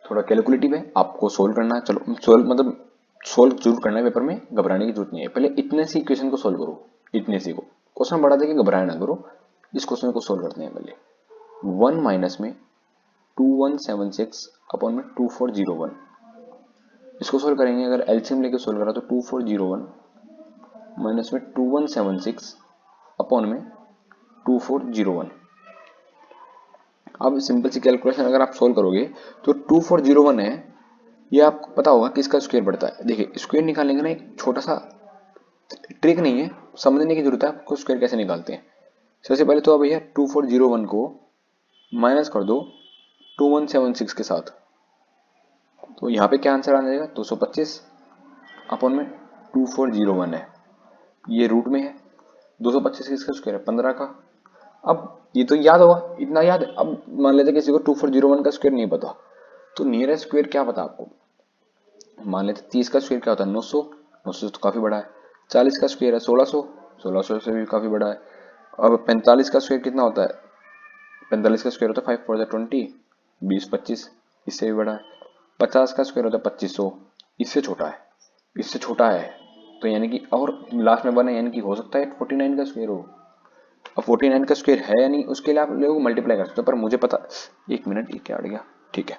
थोड़ा कैलकुलेटिव है, आपको सोल्व करना है। चलो सोल्व मतलब सोल्व जरूर करना है, पेपर में घबराने की जरूरत नहीं है। पहले इतने सी इक्वेशन को सोल्व करो, इतने सी को, क्वेश्चन बड़ा देके घबराए ना करो। इस क्वेश्चन को सोल्व करते हैं पहले। 1 माइनस में 2176 अपॉन में 2401, इसको सोल्व करेंगे। अगर एलसीएम लेके सोल्व करा तो 2401 माइनस में 2176 अपॉन में 2401। अब सिंपल सी कैलकुलेशन अगर आप सोल्व करोगे तो 2401 है, ये आपको पता होगा किसका स्क्वायर बढ़ता है। देखिए स्क्वायर निकालेंगे ना, एक छोटा सा ट्रिक नहीं है, समझने की जरूरत है आपको स्क्वायर कैसे निकालते हैं। सबसे पहले तो अब भैया 2401 को माइनस कर दो 2176 के साथ, तो यहाँ पे क्या आंसर आ जाएगा, 225 अपॉन में 2401 है, ये रूट में है। 225 किसका स्क्वायर है, 15 का। अब ये तो याद होगा, इतना याद है। अब मान लेते किसी को 2401 का स्क्वायर नहीं पता, तो नियरेस्ट स्क्वायर क्या पता आपको, मान लेते 30 का स्क्वायर क्या होता है, 900, 900 तो काफी बड़ा है। 40 का स्क्वायर है 1600, 1600 से भी काफी बड़ा है। अब 45 का स्क्वायर कितना होता है, 45 का स्क्वायर होता है 5 4 20, 20 25, इससे भी बड़ा है। 50 का स्क्वायर होता है 2500, इससे छोटा है, इससे छोटा है। तो यानी कि और लास्ट में बने, यानी कि हो सकता है 49 का स्क्वायर हो। अब 49 का स्क्वायर है या नहीं, उसके लिए आप लोग मल्टीप्लाई कर सकते हो, पर मुझे पता, एक मिनट ये क्या अड़ गया, ठीक है।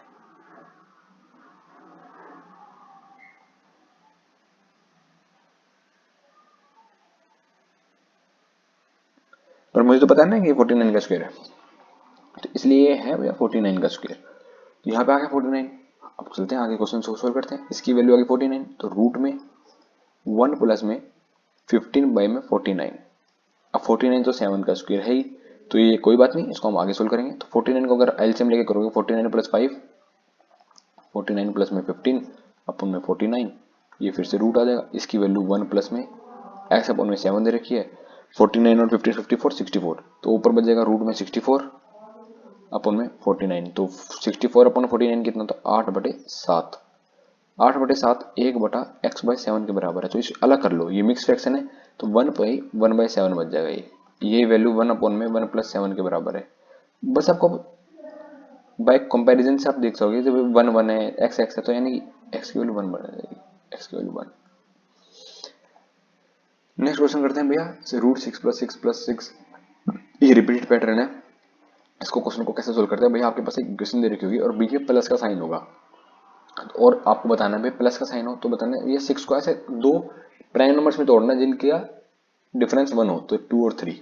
पर मुझे तो पता है ना कि 49 का स्क्वायर है, तो इसलिए ये है भैया 49 का स्क्वायर। तो यहाँ पे आ गया 49। अब चलते हैं आगे, क्वेश्चन सोल्व करते हैं। इसकी वैल्यू आ गई 49, तो रूट में 1 प्लस में 15 बाई में 49। अब 49 तो 7 का स्क्वायर है ही, तो ये कोई बात नहीं, इसको हम आगे सोल्व करेंगे। तो 49 को अगर एलसीएम लेके करोगे, 49 प्लस 5, 49 प्लस में 15 अपन में 49, ये फिर से रूट आ जाएगा। इसकी वैल्यू 1 प्लस में एक्स अपन में 7 दे रखी है, 49 और 15 54 64, तो ऊपर बच जाएगा रूट में 64 अपन में 49। तो 64 अपन 49 कितना था, 8/7। 8/7 1/x/7 के बराबर है। तो इसे अलग कर लो, ये मिक्स फ्रैक्शन है, तो 1/1/7 बच जाएगा। ये वैल्यू 1 अपन में 1 + 7 के बराबर है। बस आपको बाय कंपैरिजन से आप देख सकोगे, जब 1 1 है, x x है, तो यानी x की वैल्यू 1 बन जाएगी, x की वैल्यू 1। नेक्स्ट क्वेश्चन करते हैं भैया, √6 + 6 + 6, ये रिपीटेड पैटर्न है। इसको क्वेश्चन को कैसे सोल्व करते हैं भैया, आपके पास एक इक्वेशन दे रखी होगी और बीच में प्लस का साइन होगा, और आपको बताना है भाई प्लस का साइन हो तो बताना है। ये 6 को ऐसे दो प्राइम नंबर्स में तोड़ना जिनका डिफरेंस 1 हो, तो 2 और 3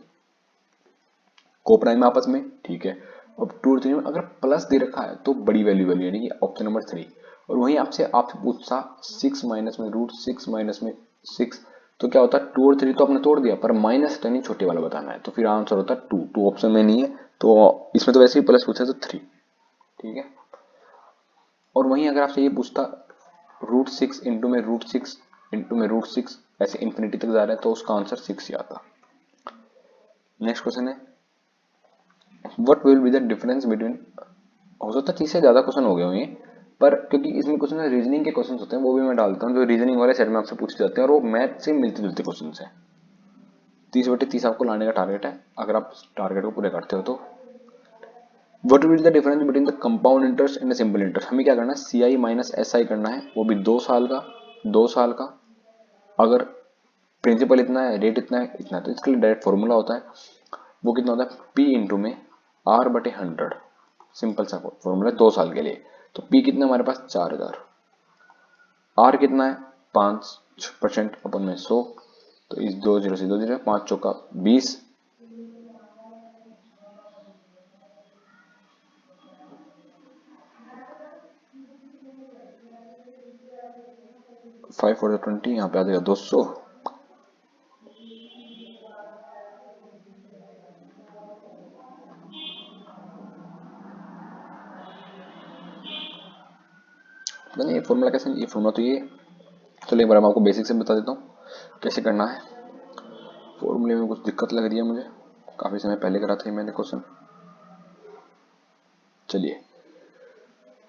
को प्राइम आपस में, ठीक है। अब 2 और 3 में अगर प्लस दे रखा है तो बड़ी वैल्यू यानी कि ऑप्शन नंबर 3। और वहीं आपसे पूछता 6 माइनस में √6 माइनस में 6, तो क्या होता है, 2 और 3 तो आपने तोड़ दिया, पर माइनस यानी छोटे वाला बताना है, तो फिर आंसर होता है 2। 2 ऑप्शन में नहीं है, तो इसमें तो वैसे ही प्लस पूछा तो 3, ठीक है। और वहीं अगर आपसे ये पूछता √6 इंटू में √6 इंटू में √6, ऐसे इंफिनिटी तक जा रहा है, तो उसका आंसर 6 ही आता। नेक्स्ट क्वेश्चन है, what will be the difference between, हो सकता है 30 से ज्यादा क्वेश्चन हो गए होंगे, पर क्योंकि इसमें कुछ ना रीजनिंग के क्वेश्चन होते हैं वो भी मैं डालता हूँ, जो रीजनिंग वाले सेट में आपसे पूछे जाते हैं और वो मैथ से मिलते जुलते क्वेश्चन है। 30/30 आपको लाने का टारगेट है, अगर आप टारगेट को पूरे करते हो तो। What will the difference between the compound interest and simple interest, हमें क्या करना है, CI माइनस SI करना है, वो भी 2 साल का, 2 साल का। अगर प्रिंसिपल इतना है, रेट इतना है, इतना, तो इसके लिए डायरेक्ट फॉर्मूला होता है, वो कितना होता है, P इंटू में R/100, सिंपल सा फॉर्मूला 2 साल के लिए। तो P कितना हमारे पास 4000, R कितना है 5% अपन में 100, तो इस 2 0 से 2 0, 5 चौका 20, 5 4 20, यहाँ पे आ जाएगा 200, पता नहीं ये फॉर्मूला कैसे, ये फॉर्मूला तो ये, चलो एक बार मैं आपको बेसिक से बता देता हूँ कैसे करना है। फॉर्मूले में कुछ दिक्कत लग रही है मुझे, काफी समय पहले करा था मैंने क्वेश्चन। चलिए,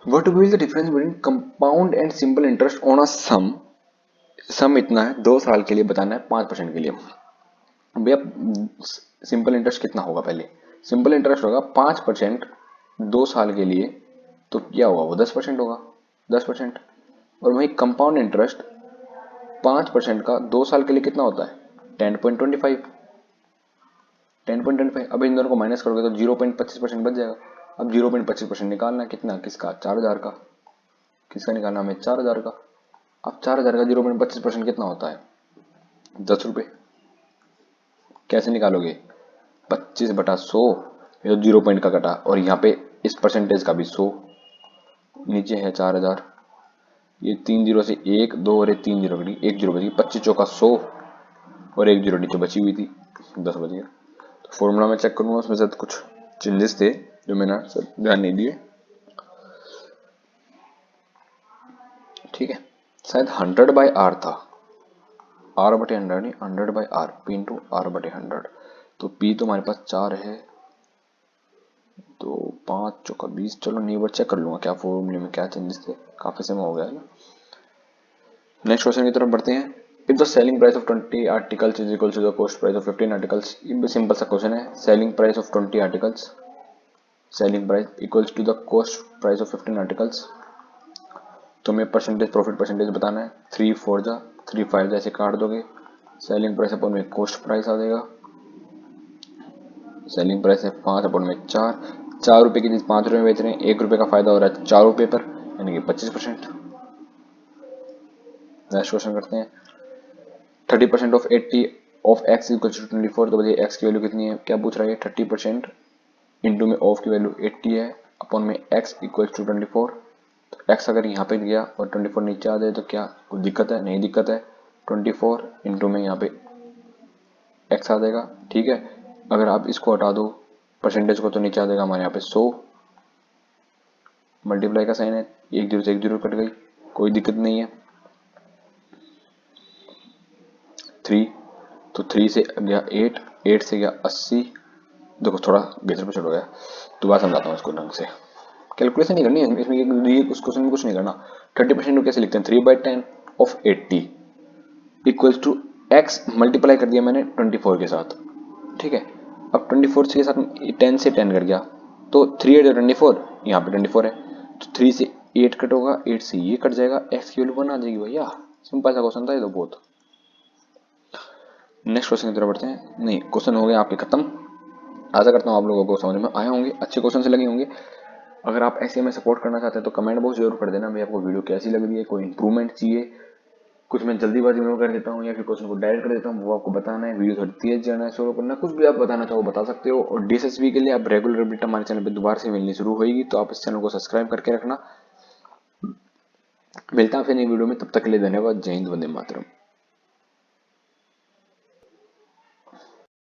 what will the difference between compound and simple interest on a sum, sum इतना है 2 साल के लिए बताना है 5% के लिए। भैया सिंपल इंटरेस्ट कितना होगा, पहले सिंपल इंटरेस्ट होगा 5% 2 साल के लिए, तो क्या होगा वो 10% होगा, 10%। और वही कंपाउंड इंटरेस्ट 5% का 2 साल के लिए कितना होता है, 10.25, 10.25। अब इन दोनों को माइनस करोगे तो 0.25% बच जाएगा। अब 0.25% निकालना कितना, किसका, 4000 का, किसका निकालना हमें, 4000 का। अब 4000 का 0.25% कितना होता है, 10 रुपये। कैसे निकालोगे, 25/100, ये 0 पॉइंट का कटा, और यहाँ पे इस परसेंटेज का भी 100, नीचे है 4000, ये 3 0 से 1 2 और 3 0 कटी, 1 0 बची, 25 चौका 100, और 1 0 नीचे बची हुई थी, 10 बच गया। तो फॉर्मूला में चेक करूंगा, उसमें शायद कुछ चेंजेस थे जो मैंने ध्यान नहीं दिए, ठीक है। शायद 100/R था, R/100 नहीं, 100/R, P इंटू R/100। तो P तो हमारे पास 4 है, तो 5 चौका 20, चलो नहीं बार चेक कर लूंगा क्या फॉर्मूले में क्या चेंजेस थे, काफी समय हो गया है ना। नेक्स्ट क्वेश्चन की तरफ बढ़ते हैं। If the selling price of 20 articles is equal to the cost price of 15 articles, ये भी सिंपल सा क्वेश्चन है। Selling price of 20 articles, selling price equals to the cost price of 15 articles. तो हमें परसेंटेज, प्रॉफिट परसेंटेज बताना है। 3 4 जा 3 5 जैसे काट दोगे, सेलिंग प्राइस अपन में कॉस्ट प्राइस आ जाएगा। सेलिंग प्राइस है 5 अपन में 4 रुपए की चीज 5 रुपए में बेच रहे हैं, 1 रुपए का फायदा हो रहा है 4 रुपए पर, यानी कि 25%। नेक्स्ट क्वेश्चन करते हैं। 30% of 80 of x equal to 24, तो बताइए x की वैल्यू कितनी है, क्या पूछ रहा है, 30% इंटू में ऑफ की वैल्यू 80 है, अपन में x इक्वल टू 24। तो x अगर यहाँ पे गया और 24 नीचे आ जाए तो क्या कोई दिक्कत है, नहीं दिक्कत है। 24 इंटू में यहाँ पे x आ जाएगा, ठीक है। अगर आप इसको हटा दो परसेंटेज को तो नीचे आ जाएगा हमारे यहाँ पे 100, मल्टीप्लाई का साइन है, 1 0 से 1 0 कट गई, कोई दिक्कत नहीं है। 3, तो 3 से गया 8, 8 से गया 80, देखो थोड़ा गेजर पे चढ़ गया, दोबारा समझाता हूँ इसको ढंग से। कैलकुलेशन नहीं करनी है इसमें, उस क्वेश्चन में कुछ नहीं करना। 30% को कैसे लिखते हैं, 3/10 of 80 equals to x multiply कर दिया मैंने 24 के साथ, ठीक है। अब 24 के साथ 10 से 10 कट गया, तो 3 8 24, यहाँ पे 24 है, तो 3 से 8 कट होगा, 8 से ये कट जाएगा, x की वैल्यू 1 आ जाएगी भैया। सिंपल सा क्वेश्चन था ये तो बहुत। नेक्स्ट क्वेश्चन की तरफ बढ़ते हैं। नहीं, क्वेश्चन हो गए आपके खत्म। आशा करता हूँ आप लोगों को समझ में आए होंगे, अच्छे क्वेश्चन से लगे होंगे। अगर आप ऐसे में सपोर्ट करना चाहते हैं तो कमेंट बॉक्स जरूर कर देना भाई आपको वीडियो कैसी लग रही है, कोई इंप्रूवमेंट चाहिए, कुछ मैं जल्दीबाजी में कर देता हूँ या फिर क्वेश्चन को डायरेक्ट कर देता हूँ, वो आपको बताना है। वीडियो थोड़ी तेज जाना है, स्लो करना, कुछ भी आप बताना चाहो बता सकते हो। और DSSB के लिए आप रेगुलर अपडेट हमारे चैनल पे दोबारा से मिलनी शुरू होगी, तो आप इस चैनल को सब्सक्राइब करके रखना। मिलता है फिर नई वीडियो में, तब तक के लिए धन्यवाद। जय हिंद, वंदे मातरम।